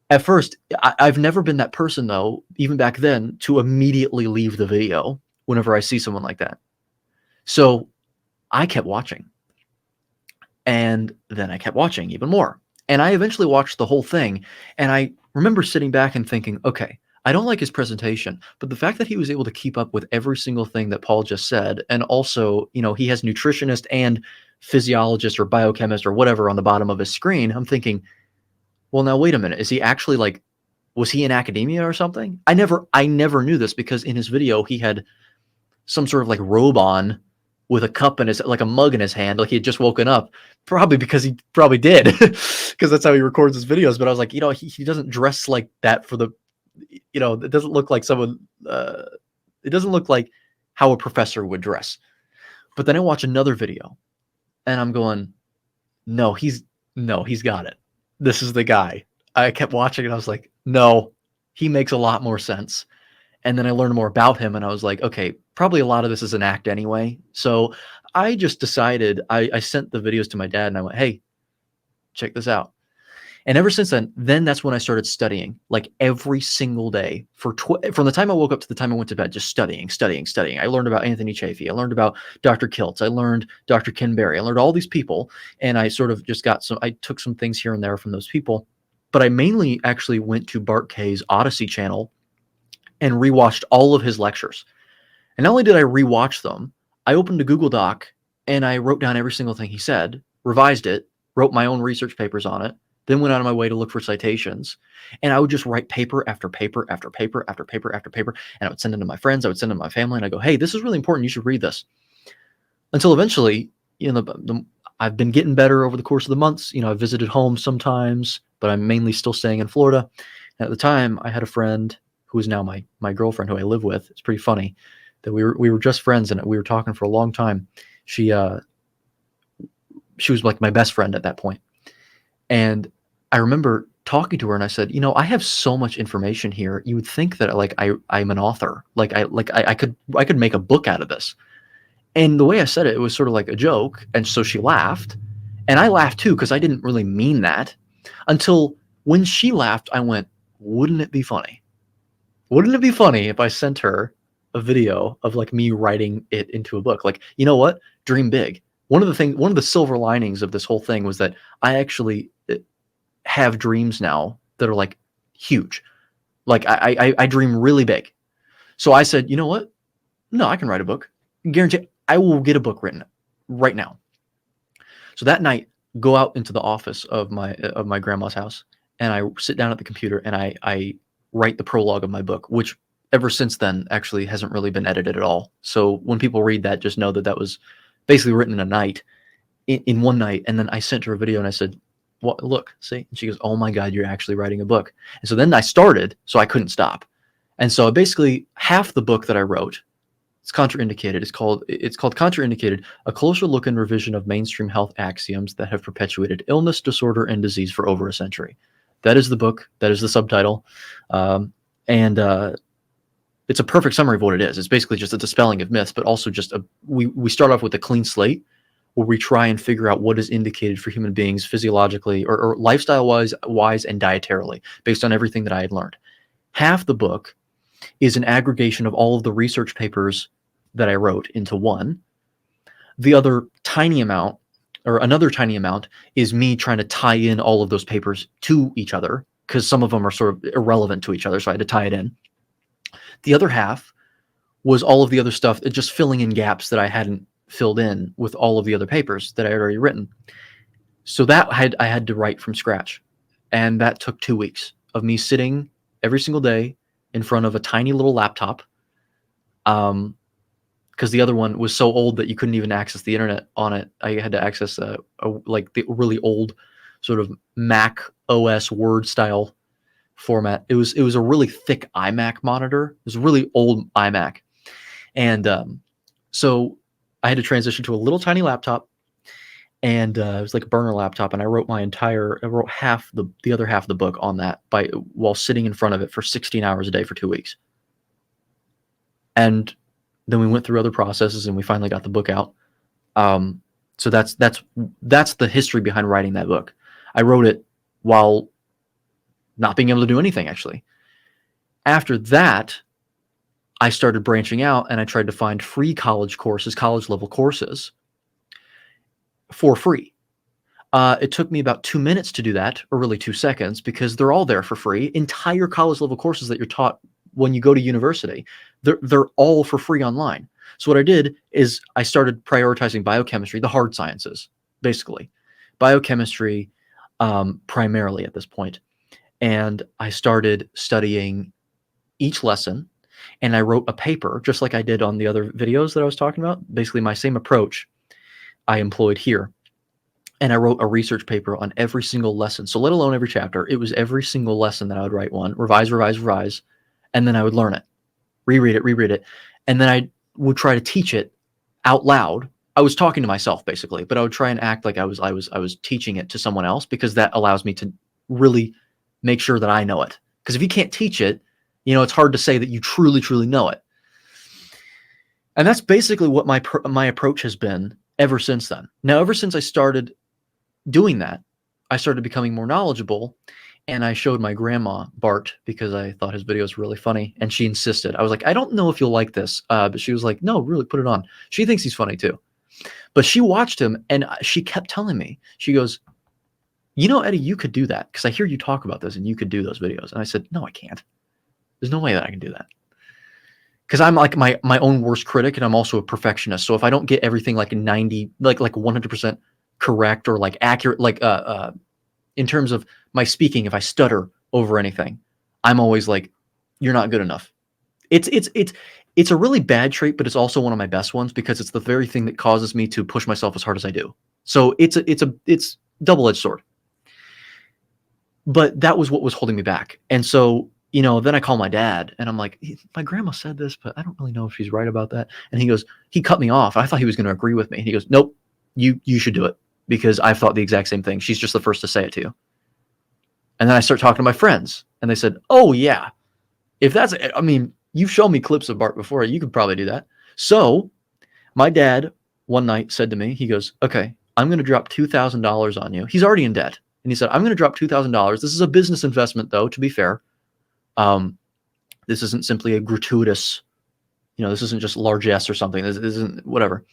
A: at first, I've never been that person, though, even back then, to immediately leave the video whenever I see someone like that. So I kept watching. And then I kept watching even more. And I eventually watched the whole thing, and I remember sitting back and thinking, okay, I don't like his presentation, but the fact that he was able to keep up with every single thing that Paul just said, and also, he has nutritionist and physiologist or biochemist or whatever on the bottom of his screen, I'm thinking, well, now wait a minute, is he actually was he in academia or something? I never knew this, because in his video, he had some sort of robe on with a cup in a mug in his hand, like he had just woken up, probably because he probably did, because that's how he records his videos. But I was like, he doesn't dress like that for the, it doesn't look like someone, it doesn't look like how a professor would dress. But then I watch another video, and I'm going, no, he's got it. This is the guy. I kept watching, and I was like, no, he makes a lot more sense. And then I learned more about him, and I was like, okay, probably a lot of this is an act anyway. So I just decided, I sent the videos to my dad, and I went, hey, check this out. And ever since then that's when I started studying, like every single day from the time I woke up to the time I went to bed, just studying. I learned about Anthony Chafee. I learned about Dr. Kiltz. I learned Dr. Ken Berry. I learned all these people, and I sort of just I took some things here and there from those people. But I mainly actually went to Bart K's Odyssey channel and rewatched all of his lectures. And not only did I rewatch them, I opened a Google Doc and I wrote down every single thing he said, revised it, wrote my own research papers on it, then went out of my way to look for citations. And I would just write paper after paper after paper after paper after paper. And I would send it to my friends. I would send it to my family. And I go, hey, this is really important. You should read this. Until eventually, I've been getting better over the course of the months. I visited home sometimes, but I'm mainly still staying in Florida. And at the time, I had a friend who is now my girlfriend, who I live with. It's pretty funny that we were just friends and we were talking for a long time. She was like my best friend at that point. And I remember talking to her and I said, I have so much information here. You would think that I'm an author. I could make a book out of this. And the way I said it, it was sort of like a joke. And so she laughed. And I laughed too, because I didn't really mean that. Until when she laughed, I went, wouldn't it be funny? Wouldn't it be funny if I sent her a video of like me writing it into a book? Like, you know what? Dream big. One of the silver linings of this whole thing was that I actually have dreams now that are like huge. Like I dream really big. So I said, you know what? No, I can write a book. Guarantee I will get a book written right now. So that night, go out into the office of my grandma's house, and I sit down at the computer and I write the prologue of my book, which ever since then actually hasn't really been edited at all. So when people read that, just know that that was basically written in a night, in one night. And then I sent her a video and I said, "What? Look, see?" And she goes, "Oh my God, you're actually writing a book." And so then I started, so I couldn't stop. And so basically half the book that I wrote, it's contraindicated. It's called Contraindicated, a closer look and revision of mainstream health axioms that have perpetuated illness, disorder, and disease for over a century. That is the book. That is the subtitle. And it's a perfect summary of what it is. It's basically just a dispelling of myths, but also just we start off with a clean slate where we try and figure out what is indicated for human beings physiologically or lifestyle-wise and dietarily based on everything that I had learned. Half the book is an aggregation of all of the research papers that I wrote into one. The other tiny amount, or another tiny amount, is me trying to tie in all of those papers to each other, because some of them are sort of irrelevant to each other, so I had to tie it in. The other half was all of the other stuff, just filling in gaps that I hadn't filled in with all of the other papers that I had already written. So that I had to write from scratch. And that took 2 weeks of me sitting every single day in front of a tiny little laptop, because the other one was so old that you couldn't even access the internet on it. I had to access like the really old sort of Mac OS Word style format. It was a really thick iMac monitor. It was a really old iMac, and so I had to transition to a little tiny laptop, and it was like a burner laptop. And I wrote half the other half of the book on that while sitting in front of it for 16 hours a day for 2 weeks. And then we went through other processes and we finally got the book out. So that's the history behind writing that book. I wrote it while not being able to do anything, actually. After that, I started branching out and I tried to find free college level courses for free. It took me about 2 minutes to do that, or really 2 seconds, because they're all there for free. Entire college level courses that you're taught when you go to university, they're all for free online. So what I did is I started prioritizing biochemistry, the hard sciences, basically. Biochemistry primarily at this point. And I started studying each lesson, and I wrote a paper, just like I did on the other videos that I was talking about. Basically, my same approach I employed here. And I wrote a research paper on every single lesson. So let alone every chapter, it was every single lesson that I would write one, revise, and then I would learn it, reread it. And then I would try to teach it out loud. I was talking to myself basically, but I would try and act like I was teaching it to someone else, because that allows me to really make sure that I know it. Because if you can't teach it, it's hard to say that you truly know it. And that's basically what my approach has been ever since then. Now, ever since I started doing that, I started becoming more knowledgeable, and I showed my grandma, Bart, because I thought his videos were really funny, and she insisted. I was like, I don't know if you'll like this, but she was like, no, really, put it on. She thinks he's funny too. But she watched him, and she kept telling me, she goes, Eddie, you could do that, because I hear you talk about this, and you could do those videos. And I said, no, I can't. There's no way that I can do that. Because I'm like my own worst critic, and I'm also a perfectionist. So if I don't get everything like 90, like 100% correct, or like accurate, like in terms of my speaking, if I stutter over anything, I'm always like, you're not good enough. It's a really bad trait, but it's also one of my best ones because it's the very thing that causes me to push myself as hard as I do. So it's double-edged sword. But that was what was holding me back. And so, then I call my dad and I'm like, my grandma said this, but I don't really know if she's right about that. And he cut me off. I thought he was going to agree with me. And he goes, nope, you should do it because I've thought the exact same thing. She's just the first to say it to you. And then I start talking to my friends and they said, oh yeah, you've shown me clips of Bart before. You could probably do that. So my dad one night said to me, he goes, okay, I'm going to drop $2,000 on you. He's already in debt. And he said, I'm going to drop $2,000. This is a business investment, though, to be fair. This isn't simply a gratuitous, this isn't just largesse or something. This isn't whatever.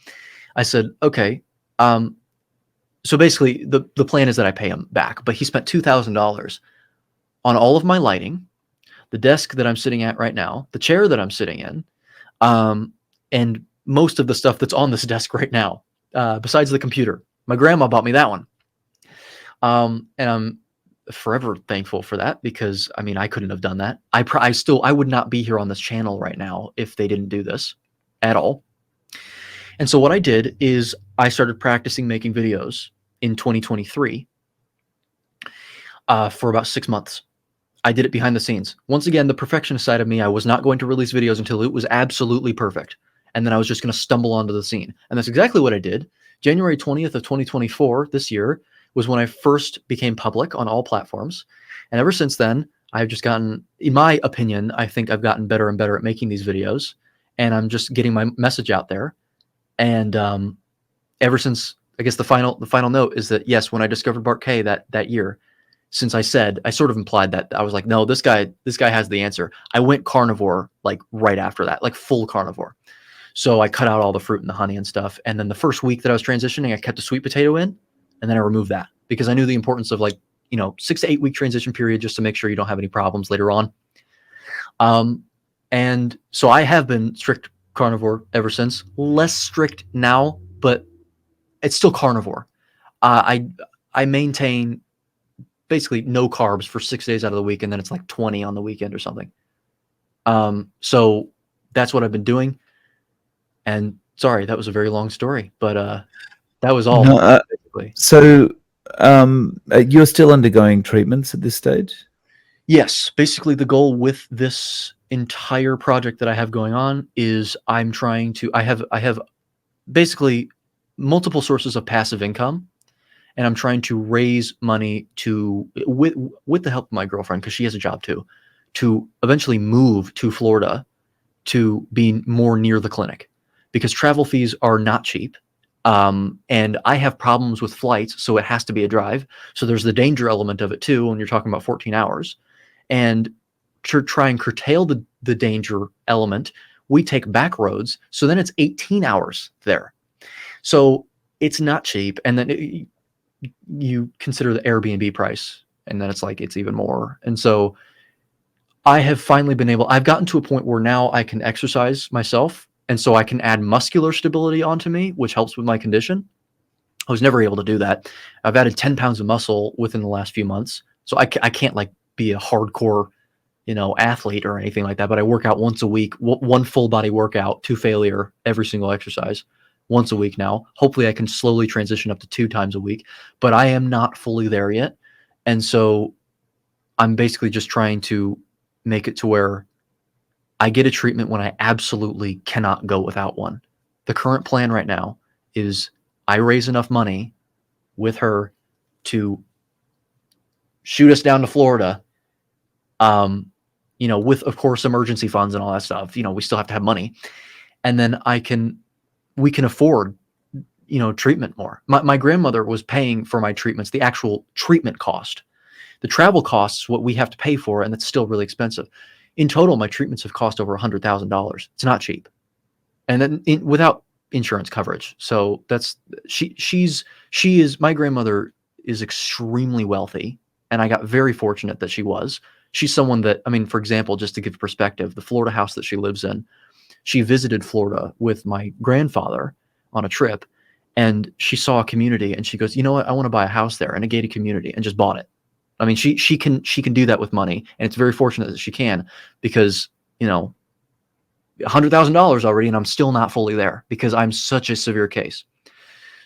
A: I said, okay. So basically, the plan is that I pay him back. But he spent $2,000 on all of my lighting, the desk that I'm sitting at right now, the chair that I'm sitting in, and most of the stuff that's on this desk right now, besides the computer. My grandma bought me that one. And I'm forever thankful for that because I couldn't have done that. I would not be here on this channel right now if they didn't do this at all. And so what I did is I started practicing making videos in 2023 for about 6 months. I did it behind the scenes. Once again, the perfectionist side of me, I was not going to release videos until it was absolutely perfect. And then I was just going to stumble onto the scene. And that's exactly what I did. January 20th of 2024, this year, was when I first became public on all platforms. And ever since then, I've just gotten, in my opinion, I think I've gotten better and better at making these videos. And I'm just getting my message out there. And ever since, I guess the final note is that, yes, when I discovered Bart K that year, since I sort of implied that, I was like, no, this guy has the answer. I went carnivore like right after that, like full carnivore. So I cut out all the fruit and the honey and stuff. And then the first week that I was transitioning, I kept the sweet potato in, and then I removed that because I knew the importance of 6 to 8 week transition period just to make sure you don't have any problems later on. And so I have been strict carnivore ever since. Less strict now, but it's still carnivore. I maintain basically no carbs for 6 days out of the week, and then it's like 20 on the weekend or something. So that's what I've been doing. And sorry, that was a very long story, but that was all.
B: No,
A: basically.
B: So you're still undergoing treatments at this stage?
A: Yes, basically the goal with this entire project that I have going on is I'm trying to. I have basically multiple sources of passive income. And I'm trying to raise money with the help of my girlfriend, because she has a job too, to eventually move to Florida to be more near the clinic, because travel fees are not cheap. And I have problems with flights, so it has to be a drive. So there's the danger element of it too when you're talking about 14 hours. And to try and curtail the danger element, we take back roads. So then it's 18 hours there. So it's not cheap. And then you consider the Airbnb price, and then it's even more. And so I have finally I've gotten to a point where now I can exercise myself, and so I can add muscular stability onto me, which helps with my condition. I was never able to do that. I've added 10 pounds of muscle within the last few months. So I can't be a hardcore, athlete or anything like that, but I work out once a week, one full body workout to failure, every single exercise. Once a week now. Hopefully I can slowly transition up to 2 times a week, but I am not fully there yet. And so I'm basically just trying to make it to where I get a treatment when I absolutely cannot go without one. The current plan right now is I raise enough money with her to shoot us down to Florida, with, of course, emergency funds and all that stuff. We still have to have money. And then we can afford, treatment more. My grandmother was paying for my treatments, the actual treatment cost. The travel costs what we have to pay for, and it's still really expensive. In total, my treatments have cost over $100,000. It's not cheap. And then without insurance coverage. So my grandmother is extremely wealthy, and I got very fortunate that she was. She's someone that, for example, just to give perspective, the Florida house that she lives in, she visited Florida with my grandfather on a trip, and she saw a community, and she goes, you know what? I want to buy a house there in a gated community, and just bought it. I mean, she can do that with money, and it's very fortunate that she can, because $100,000 already, and I'm still not fully there because I'm such a severe case.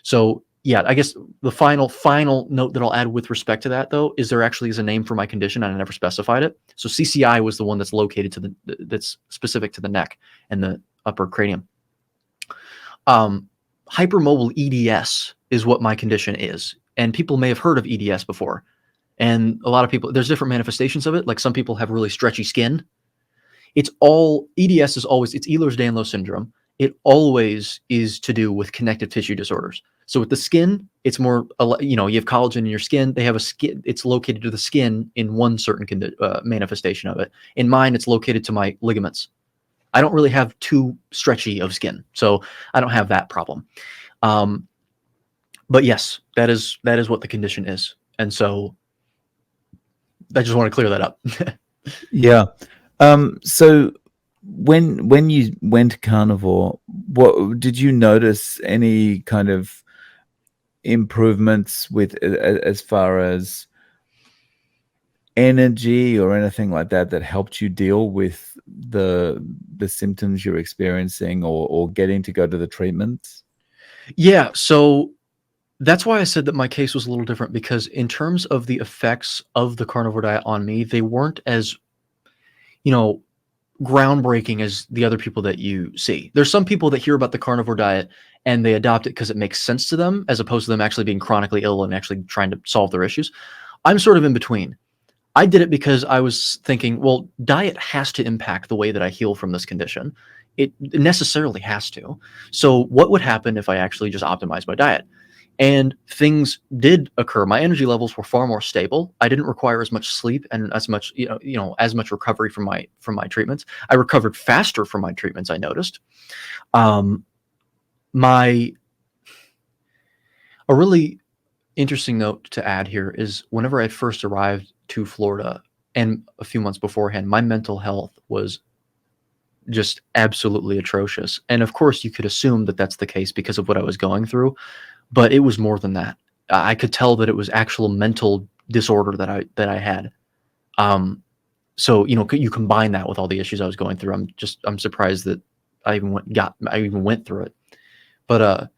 A: So yeah, I guess the final note that I'll add with respect to that, though, is there actually is a name for my condition, and I never specified it. So CCI was the one that's located to that's specific to the neck and the upper cranium. Hypermobile EDS is what my condition is, and people may have heard of EDS before. And a lot of people, there's different manifestations of it. Like some people have really stretchy skin. It's all EDS is always, it's Ehlers-Danlos syndrome. It always is to do with connective tissue disorders. So with the skin, it's more, you have collagen in your skin. They have a skin, it's located to the skin in one certain manifestation of it. In mine, it's located to my ligaments. I don't really have too stretchy of skin, so I don't have that problem. But yes, that is what the condition is. And so I just want to clear that up.
B: Yeah. So when you went carnivore, what did you notice any kind of improvements with as far as energy or anything like that helped you deal with the symptoms you're experiencing, or getting to go to the treatments?
A: Yeah, so that's why I said that my case was a little different, because in terms of the effects of the carnivore diet on me, they weren't as, groundbreaking as the other people that you see. There's some people that hear about the carnivore diet and they adopt it because it makes sense to them, as opposed to them actually being chronically ill and actually trying to solve their issues. I'm sort of in between. I did it because I was thinking, well, diet has to impact the way that I heal from this condition. It necessarily has to. So what would happen if I actually just optimized my diet? And things did occur. My energy levels were far more stable. I didn't require as much sleep and as much, as much recovery from my treatments. I recovered faster from my treatments, I noticed. A really interesting note to add here is whenever I first arrived to Florida, and a few months beforehand, my mental health was just absolutely atrocious. And of course, you could assume that that's the case because of what I was going through, but it was more than that. I could tell that it was actual mental disorder that I had. So you combine that with all the issues I was going through. I'm surprised that I even went through it. But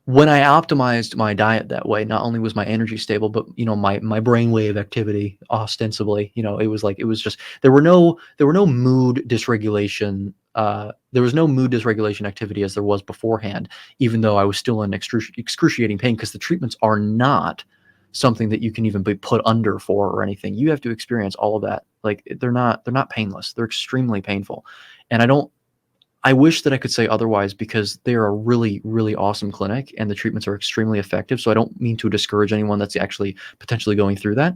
A: when I optimized my diet that way, not only was my energy stable, but my brainwave activity ostensibly, it was just there were no mood dysregulation. There was no mood dysregulation activity as there was beforehand, even though I was still in excruciating pain, because the treatments are not something that you can even be put under for or anything. You have to experience all of that. Like they're not painless. They're extremely painful, and I wish that I could say otherwise, because they're a really, really awesome clinic and the treatments are extremely effective. So I don't mean to discourage anyone that's actually potentially going through that,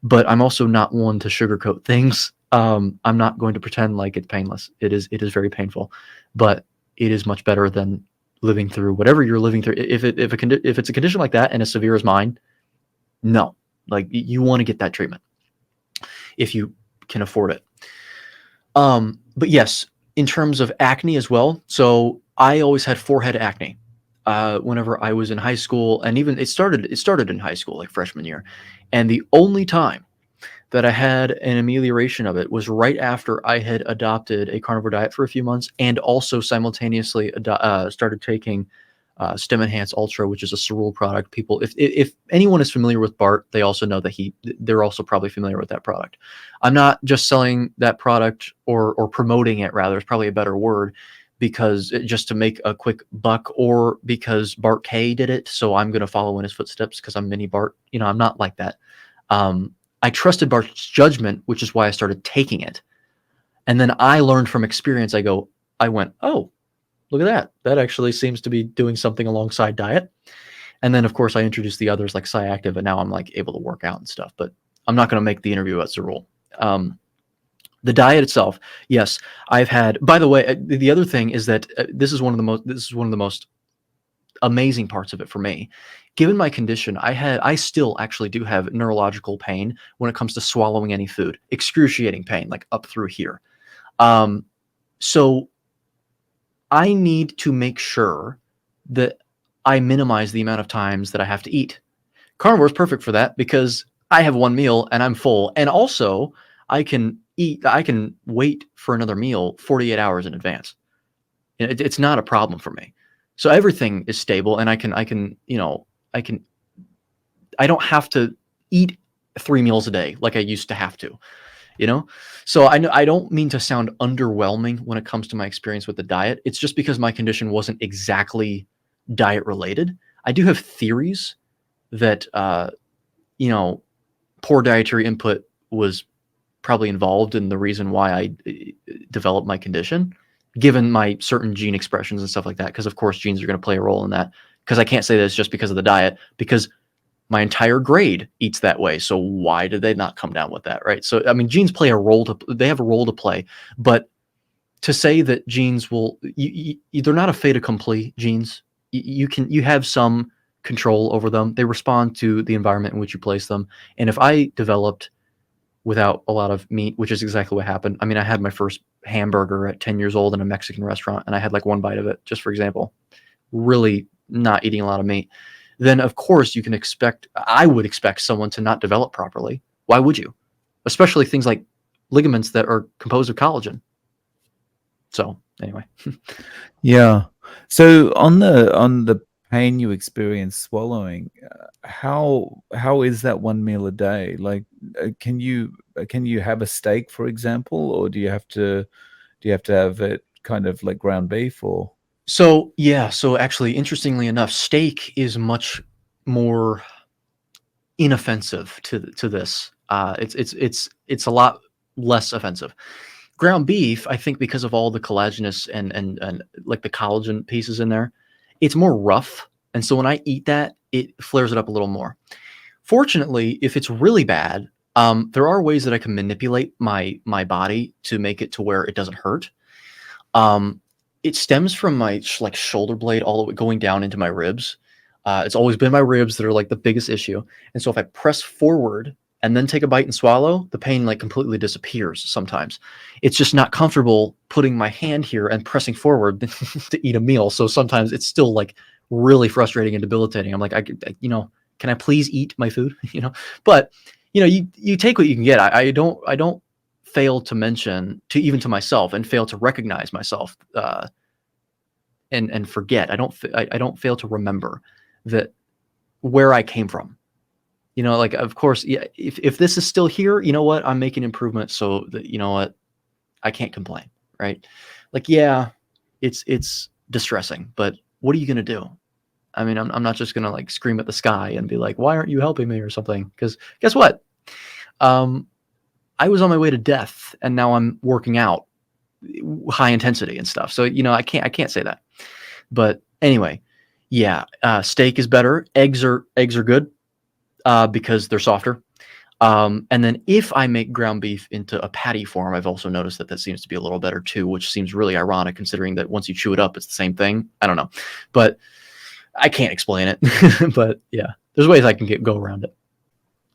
A: but I'm also not one to sugarcoat things. I'm not going to pretend like it's painless. It is very painful, but it is much better than living through whatever you're living through. If it's a condition like that and as severe as mine, no, like you want to get that treatment if you can afford it. But yes, in terms of acne as well. So I always had forehead acne. Whenever I was in high school, and even it started in high school, like freshman year. And the only time that I had an amelioration of it was right after I had adopted a carnivore diet for a few months, and also simultaneously started taking Stem Enhance Ultra, which is a cerule product. People, if anyone is familiar with Bart, they also know that they're also probably familiar with that product. I'm not just selling that product or promoting it, rather, it's probably a better word, because just to make a quick buck, or because Bart K did it, so I'm going to follow in his footsteps because I'm mini Bart. I'm not like that. I trusted Bart's judgment, which is why I started taking it. And then I learned from experience. I went, oh, look at that. That actually seems to be doing something alongside diet. And then, of course, I introduced the others like Cyactive, and now I'm like able to work out and stuff. But I'm not going to make the interview about cerule. The diet itself, yes, I've had. By the way, the other thing is that this is one of the most amazing parts of it for me. Given my condition, I still actually do have neurological pain when it comes to swallowing any food, excruciating pain, like up through here. So I need to make sure that I minimize the amount of times that I have to eat. Carnivore is perfect for that, because I have one meal and I'm full. And also I can wait for another meal 48 hours in advance. It's not a problem for me. So everything is stable, and I can, I don't have to eat 3 meals a day like I used to have to, you know? So I know I don't mean to sound underwhelming when it comes to my experience with the diet. It's just because my condition wasn't exactly diet related. I do have theories that, you know, poor dietary input was probably involved in the reason why I developed my condition, given my certain gene expressions and stuff like that. Because of course, genes are going to play a role in that. Because I can't say that it's just because of the diet, because my entire grade eats that way. So why did they not come down with that, right? So I mean, genes play a role they have a role to play, but to say that genes will, they're not a fait accompli. Genes, you have some control over them. They respond to the environment in which you place them. And if I developed without a lot of meat, which is exactly what happened. I mean, I had my first hamburger at 10 years old in a Mexican restaurant, and I had like one bite of it, just for example, really not eating a lot of meat. Then, of course, I would expect someone to not develop properly. Why would you? Especially things like ligaments that are composed of collagen. So, anyway.
B: Yeah. So on the pain you experience swallowing, how is that one meal a day? Like, can you have a steak, for example, or do you have to have it kind of like ground beef or?
A: So, yeah. So, actually, interestingly enough, steak is much more inoffensive to this. It's a lot less offensive. Ground beef, I think, because of all the collagenous and like the collagen pieces in there, it's more rough, and so when I eat that, it flares it up a little more. Fortunately, if it's really bad, there are ways that I can manipulate my body to make it to where it doesn't hurt. Um, it stems from my like shoulder blade all the way going down into my ribs. It's always been my ribs that are like the biggest issue. And so if I press forward and then take a bite and swallow, the pain like completely disappears sometimes. It's just not comfortable putting my hand here and pressing forward to eat a meal. So sometimes it's still like really frustrating and debilitating. I'm like, can I please eat my food? But you take what you can get. I don't fail to mention to even to myself and fail to recognize myself and forget. I don't fail to remember that where I came from. Like of course, yeah, if this is still here, you know what? I'm making improvements so that you know what? I can't complain, right? Like yeah, it's distressing, but what are you gonna do? I mean, I'm not just gonna like scream at the sky and be like, why aren't you helping me or something? Because guess what? Um, I was on my way to death and now I'm working out high intensity and stuff. So, I can't say that. But anyway, yeah, steak is better. Eggs are good because they're softer. And then if I make ground beef into a patty form, I've also noticed that seems to be a little better too, which seems really ironic considering that once you chew it up, it's the same thing. I don't know, but I can't explain it. But yeah, there's ways I can go around it.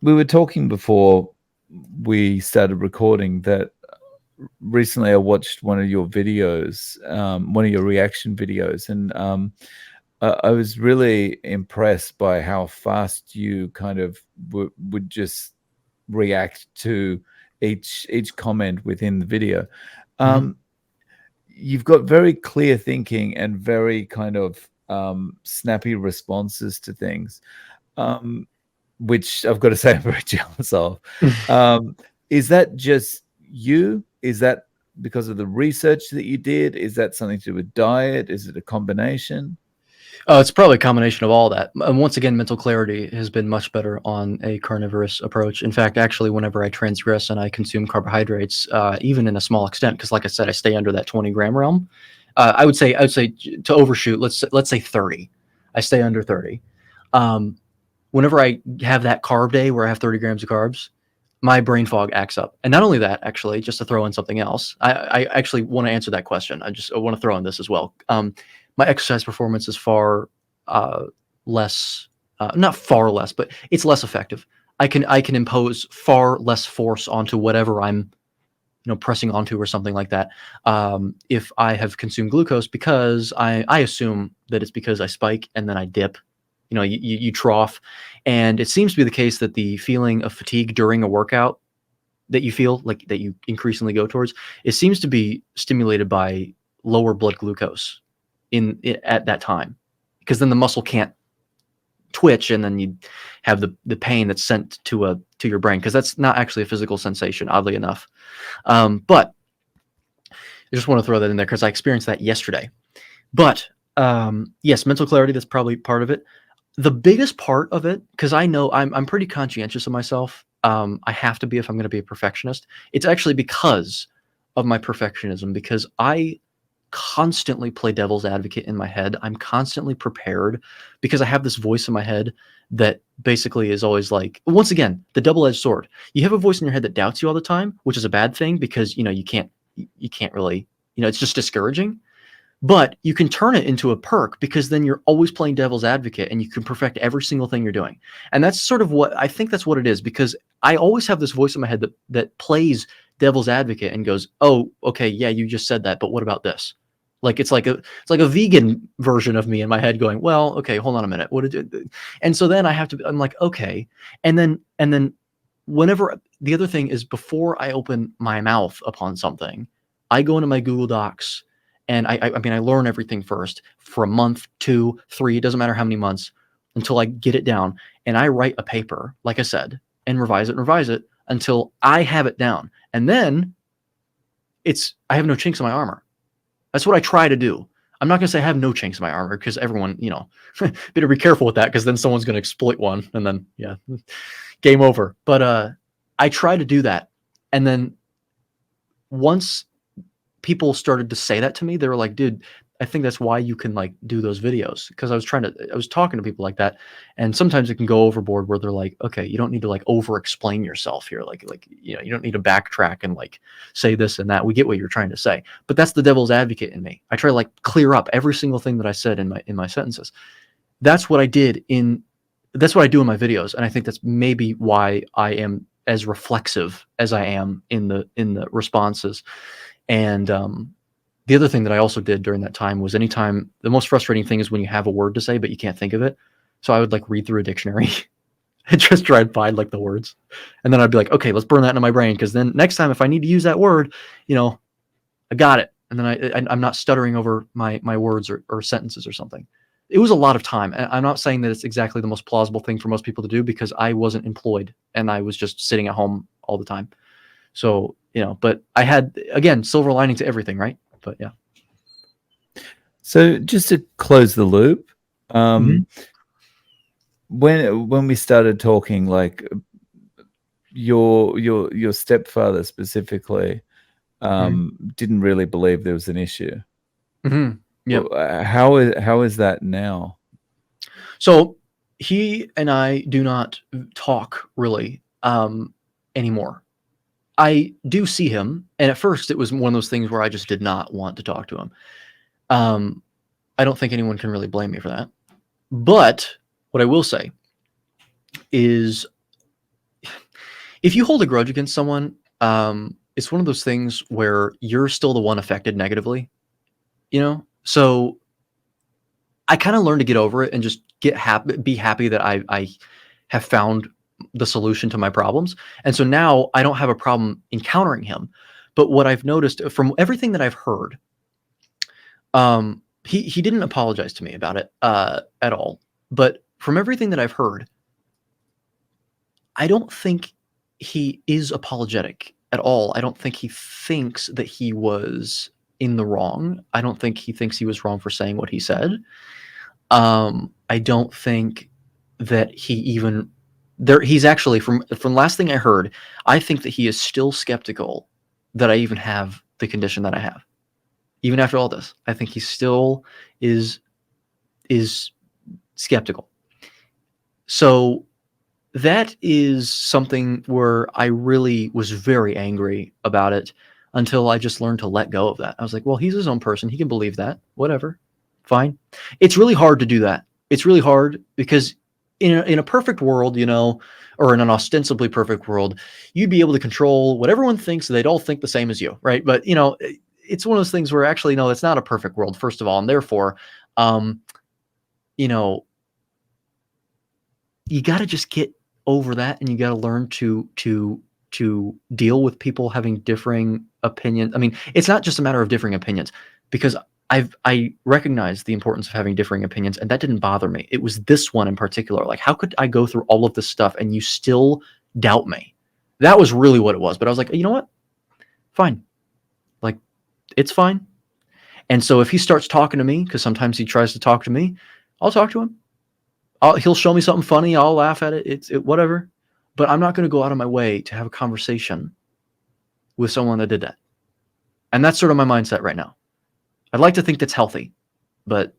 B: We were talking before we started recording that recently I watched one of your videos, one of your reaction videos, and I was really impressed by how fast you kind of would just react to each comment within the video.
A: Mhm.
B: You've got very clear thinking and very kind of snappy responses to things. Which I've got to say I'm very jealous of. Is that just you? Is that because of the research that you did? Is that something to do with diet? Is it a combination?
A: It's probably a combination of all that. And once again, mental clarity has been much better on a carnivorous approach. In fact, actually, whenever I transgress and I consume carbohydrates, even in a small extent, because like I said, I stay under that 20-gram realm. I would say to overshoot. Let's say 30. I stay under 30. Um, Whenever I have that carb day where I have 30 grams of carbs, my brain fog acts up. And not only that, actually, just to throw in something else, I actually want to answer that question. I want to throw in this as well. My exercise performance is far less, not far less, but it's less effective. I can impose far less force onto whatever I'm pressing onto or something like that. If I have consumed glucose, because I assume that it's because I spike and then I dip, You know, you trough, and it seems to be the case that the feeling of fatigue during a workout that you feel like that you increasingly go towards, it seems to be stimulated by lower blood glucose at that time, because then the muscle can't twitch, and then you have the pain that's sent to your brain, because that's not actually a physical sensation, oddly enough. But I just want to throw that in there because I experienced that yesterday. But yes, mental clarity, that's probably part of it. The biggest part of it, because I know I'm pretty conscientious of myself. I have to be if I'm going to be a perfectionist. It's actually because of my perfectionism, because I constantly play devil's advocate in my head. I'm constantly prepared because I have this voice in my head that basically is always like, once again, the double-edged sword. You have a voice in your head that doubts you all the time, which is a bad thing, because you can't really, it's just discouraging. But you can turn it into a perk, because then you're always playing devil's advocate and you can perfect every single thing you're doing. And that's sort of what I think that's what it is, because I always have this voice in my head that plays devil's advocate and goes, "Oh, okay, yeah, you just said that, but what about this?" Like it's like a vegan version of me in my head going, "Well, okay, hold on a minute. What did you?" And so then I'm like, "Okay." And then whenever the other thing is, before I open my mouth upon something, I go into my Google Docs, and I mean, I learn everything first for a month, 2, 3, it doesn't matter how many months, until I get it down. And I write a paper, like I said, and revise it until I have it down. And then I have no chinks in my armor. That's what I try to do. I'm not going to say I have no chinks in my armor, because everyone, better be careful with that, because then someone's going to exploit one, and then, yeah, game over. But I try to do that. And then once people started to say that to me, they were like, "Dude, I think that's why you can like do those videos." Because I was talking to people like that, and sometimes it can go overboard where they're like, "Okay, you don't need to like over explain yourself here. Like, you don't need to backtrack and like say this and that. We get what you're trying to say." But that's the devil's advocate in me. I try to like clear up every single thing that I said in my sentences. That's what I did that's what I do in my videos, and I think that's maybe why I am as reflexive as I am in the responses. And the other thing that I also did during that time was, anytime, the most frustrating thing is when you have a word to say but you can't think of it. So I would like read through a dictionary and just try and find like the words, and then I'd be like, "Okay, let's burn that into my brain, because then next time if I need to use that word, I got it." And then I'm not stuttering over my words or sentences or something. It was a lot of time. And I'm not saying that it's exactly the most plausible thing for most people to do, because I wasn't employed and I was just sitting at home all the time. So, but I had, again, silver lining to everything, right? But yeah.
B: So just to close the loop,
A: Mhm.
B: when we started talking, like your stepfather specifically didn't really believe there was an issue.
A: Mhm. Yep.
B: Well, how is that now?
A: So he and I do not talk really anymore. I do see him, and at first it was one of those things where I just did not want to talk to him. I don't think anyone can really blame me for that. But what I will say is, if you hold a grudge against someone, it's one of those things where you're still the one affected negatively, So I kind of learned to get over it and just be happy that I have found the solution to my problems. And so now I don't have a problem encountering him. But what I've noticed from everything that I've heard, he didn't apologize to me about it at all. But from everything that I've heard, I don't think he is apologetic at all. I don't think he thinks that he was in the wrong. I don't think he thinks he was wrong for saying what he said. I don't think that he even he's actually, from last thing I heard, I think that he is still skeptical that I even have the condition that I have. Even after all this, I think he still is skeptical. So that is something where I really was very angry about it, until I just learned to let go of that. I was like, well, he's his own person. He can believe that. Whatever. Fine. It's really hard to do that. It's really hard, because in a perfect world, or in an ostensibly perfect world, you'd be able to control what everyone thinks. They'd all think the same as you, right? But, it's one of those things where, actually, no, it's not a perfect world, first of all. And therefore, you know, you got to just get over that, and you got to learn to deal with people having differing opinions. I mean, it's not just a matter of differing opinions, because I recognize the importance of having differing opinions, and that didn't bother me. It was this one in particular. Like, how could I go through all of this stuff and you still doubt me? That was really what it was. But I was like, you know what? Fine. Like, it's fine. And so if he starts talking to me, because sometimes he tries to talk to me, I'll talk to him. He'll show me something funny. I'll laugh at it. It's whatever. But I'm not going to go out of my way to have a conversation with someone that did that. And that's sort of my mindset right now. I'd like to think that's healthy, but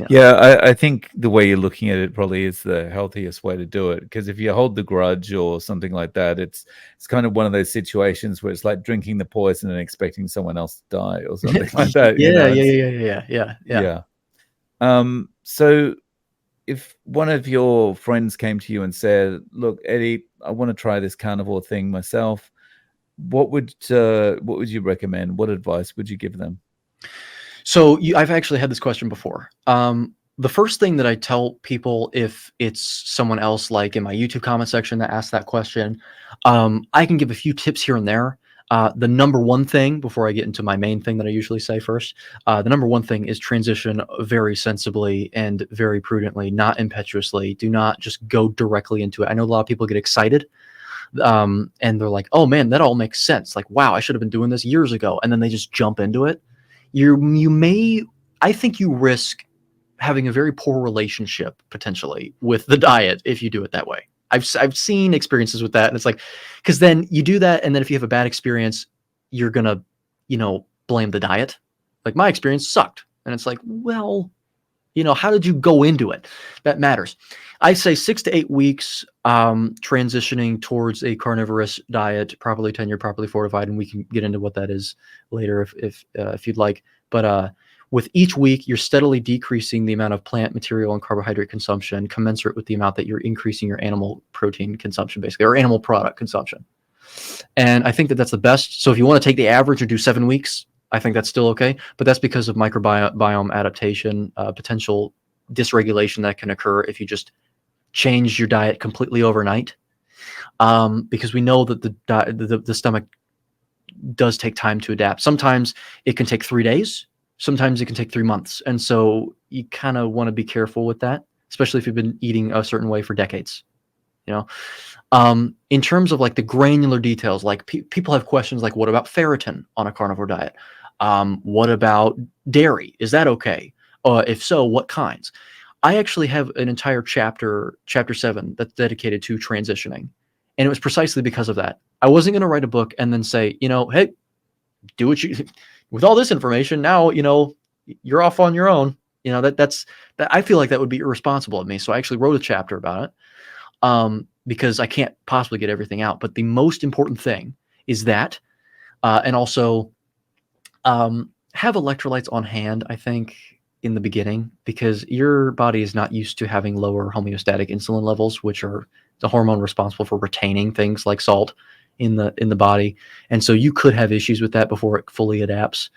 B: Yeah, I think the way you're looking at it probably is the healthiest way to do it. Because if you hold the grudge or something like that, it's kind of one of those situations where it's like drinking the poison and expecting someone else to die or something like that.
A: Yeah.
B: So if one of your friends came to you and said, "Look, Eddie, I want to try this carnivore thing myself," what would you recommend? What advice would you give them?
A: So I've actually had this question before. The first thing that I tell people, if it's someone else like in my YouTube comment section that asks that question, I can give a few tips here and there. The number one thing, before I get into my main thing that I usually say first, the number one thing is transition very sensibly and very prudently, not impetuously. Do not just go directly into it. I know a lot of people get excited, and they're like, oh man, that all makes sense. Like, wow, I should have been doing this years ago. And then they just jump into it. I think you risk having a very poor relationship potentially with the diet if you do it that way. I've seen experiences with that, and it's like, because then you do that, and then if you have a bad experience, you're gonna, blame the diet. Like, my experience sucked, and it's like, well, how did you go into it? That matters. I say 6 to 8 weeks, transitioning towards a carnivorous diet, properly tenured, properly fortified, and we can get into what that is later if you'd like. But with each week, you're steadily decreasing the amount of plant material and carbohydrate consumption, commensurate with the amount that you're increasing your animal protein consumption, basically, or animal product consumption. And I think that that's the best. So if you want to take the average or do 7 weeks, I think that's still okay. But that's because of microbiome adaptation, potential dysregulation that can occur if you just change your diet completely overnight. Because we know that the stomach does take time to adapt. Sometimes it can take 3 days. Sometimes it can take 3 months. And so you kind of want to be careful with that, especially if you've been eating a certain way for decades. In terms of like the granular details, like people have questions like, what about ferritin on a carnivore diet? What about dairy? Is that okay? If so, what kinds? I actually have an entire chapter 7, that's dedicated to transitioning. And it was precisely because of that. I wasn't going to write a book and then say, hey, do what you, with all this information now, you're off on your own. That I feel like that would be irresponsible of me. So I actually wrote a chapter about it. Because I can't possibly get everything out. But the most important thing is that, and also have electrolytes on hand, I think, in the beginning, because your body is not used to having lower homeostatic insulin levels, which are the hormone responsible for retaining things like salt in the body. And so you could have issues with that before it fully adapts.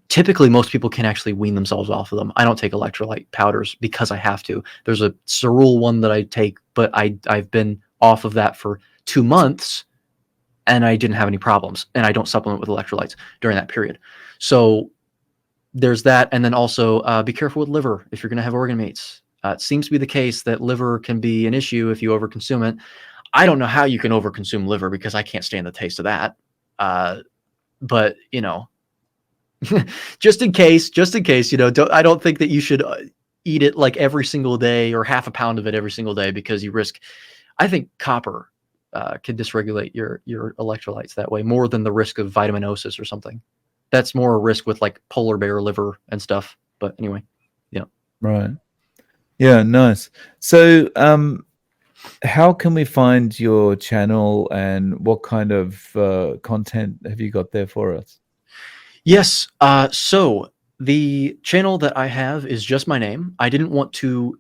A: Typically, most people can actually wean themselves off of them. I don't take electrolyte powders because I have to. There's a Cerule one that I take, but I've been off of that for 2 months, and I didn't have any problems. And I don't supplement with electrolytes during that period. So there's that. And then also be careful with liver if you're going to have organ meats. It seems to be the case that liver can be an issue if you overconsume it. I don't know how you can overconsume liver because I can't stand the taste of that. But just in case, I don't think that you should eat it like every single day or half a pound of it every single day, because you risk, I think copper can dysregulate your electrolytes that way more than the risk of vitaminosis or something. That's more a risk with like polar bear liver and stuff. But anyway, yeah.
B: Right. Yeah, nice. So how can we find your channel, and what kind of content have you got there for us?
A: Yes. So the channel that I have is just my name. I didn't want to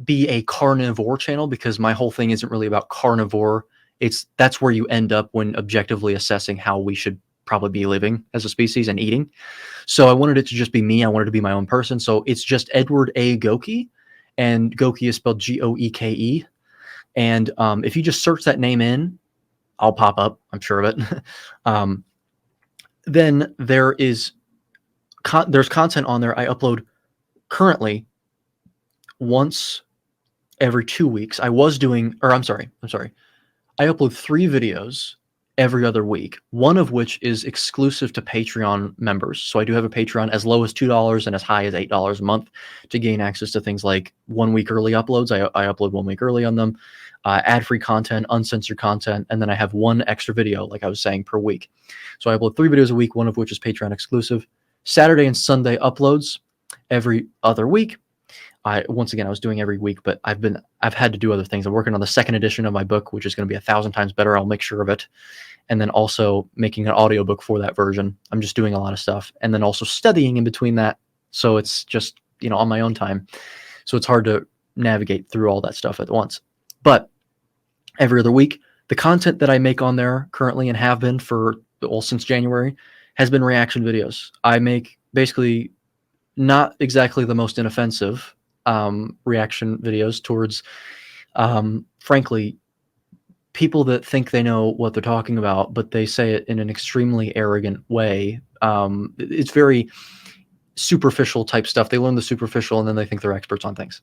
A: be a carnivore channel because my whole thing isn't really about carnivore. That's where you end up when objectively assessing how we should probably be living as a species and eating. So I wanted it to just be me. I wanted to be my own person. So it's just Edward A. Goki, and Goki is spelled Goeke. And if you just search that name in, I'll pop up. I'm sure of it. Then there's content on there I upload currently once every 2 weeks. I upload 3 videos every other week, one of which is exclusive to Patreon members. So I do have a Patreon as low as $2 and as high as $8 a month to gain access to things like 1 week early uploads. I upload 1 week early on them, ad-free content, uncensored content, and then I have 1 extra video, like I was saying, per week. So I upload 3 videos a week, one of which is Patreon exclusive. Saturday and Sunday uploads every other week. Once again, I was doing every week, but I've had to do other things. I'm working on the 2nd edition of my book, which is going to be 1,000 times better. I'll make sure of it. And then also making an audiobook for that version. I'm just doing a lot of stuff. And then also studying in between that. So it's just, on my own time. So it's hard to navigate through all that stuff at once. But every other week, the content that I make on there currently and have been since January has been reaction videos. I make basically not exactly the most inoffensive reaction videos towards, frankly, people that think they know what they're talking about, but they say it in an extremely arrogant way. It's very superficial type stuff. They learn the superficial and then they think they're experts on things.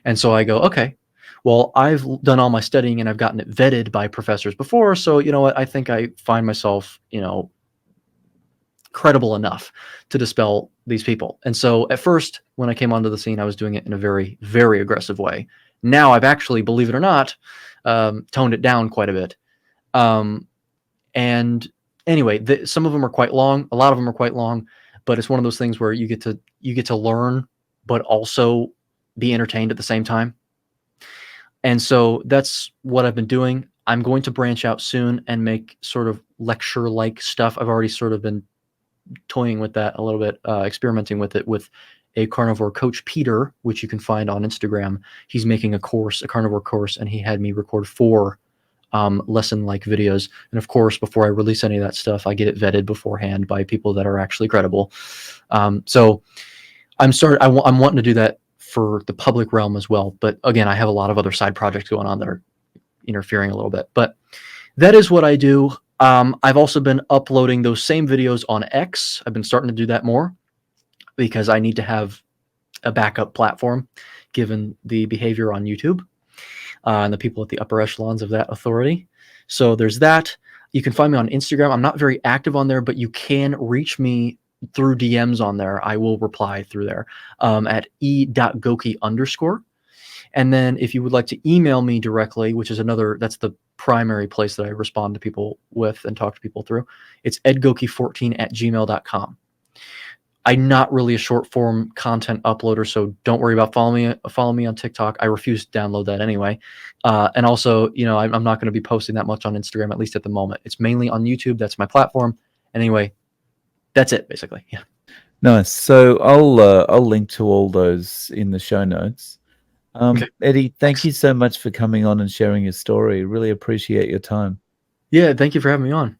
A: And so I go, okay, well, I've done all my studying and I've gotten it vetted by professors before. So you know what? I think I find myself, credible enough to dispel these people. And so at first, when I came onto the scene, I was doing it in a very, very aggressive way. Now I've actually, believe it or not, toned it down quite a bit. And anyway, some of them are quite long. A lot of them are quite long, but it's one of those things where you get to learn, but also be entertained at the same time. And so that's what I've been doing. I'm going to branch out soon and make sort of lecture-like stuff. I've already sort of been toying with that a little bit, experimenting with it with a carnivore coach, Peter, which you can find on Instagram. He's making a carnivore course, and he had me record 4 lesson-like videos. And of course, before I release any of that stuff, I get it vetted beforehand by people that are actually credible. So I'm wanting to do that for the public realm as well. But again, I have a lot of other side projects going on that are interfering a little bit. But that is what I do. I've also been uploading those same videos on X. I've been starting to do that more because I need to have a backup platform given the behavior on YouTube and the people at the upper echelons of that authority. So there's that. You can find me on Instagram. I'm not very active on there, but you can reach me through DMs on there. I will reply through there at e.goki_. And then if you would like to email me directly, which is that's the primary place that I respond to people with and talk to people through, it's edgoki14@gmail.com. I'm not really a short form content uploader, so don't worry about follow me on TikTok. I refuse to download that anyway. And also, I'm not going to be posting that much on Instagram, at least at the moment. It's mainly on YouTube. That's my platform. Anyway, that's it basically. Yeah.
B: Nice. So I'll link to all those in the show notes.
A: Okay.
B: Eddie, thank you so much for coming on and sharing your story. Really appreciate your time.
A: Yeah, thank you for having me on.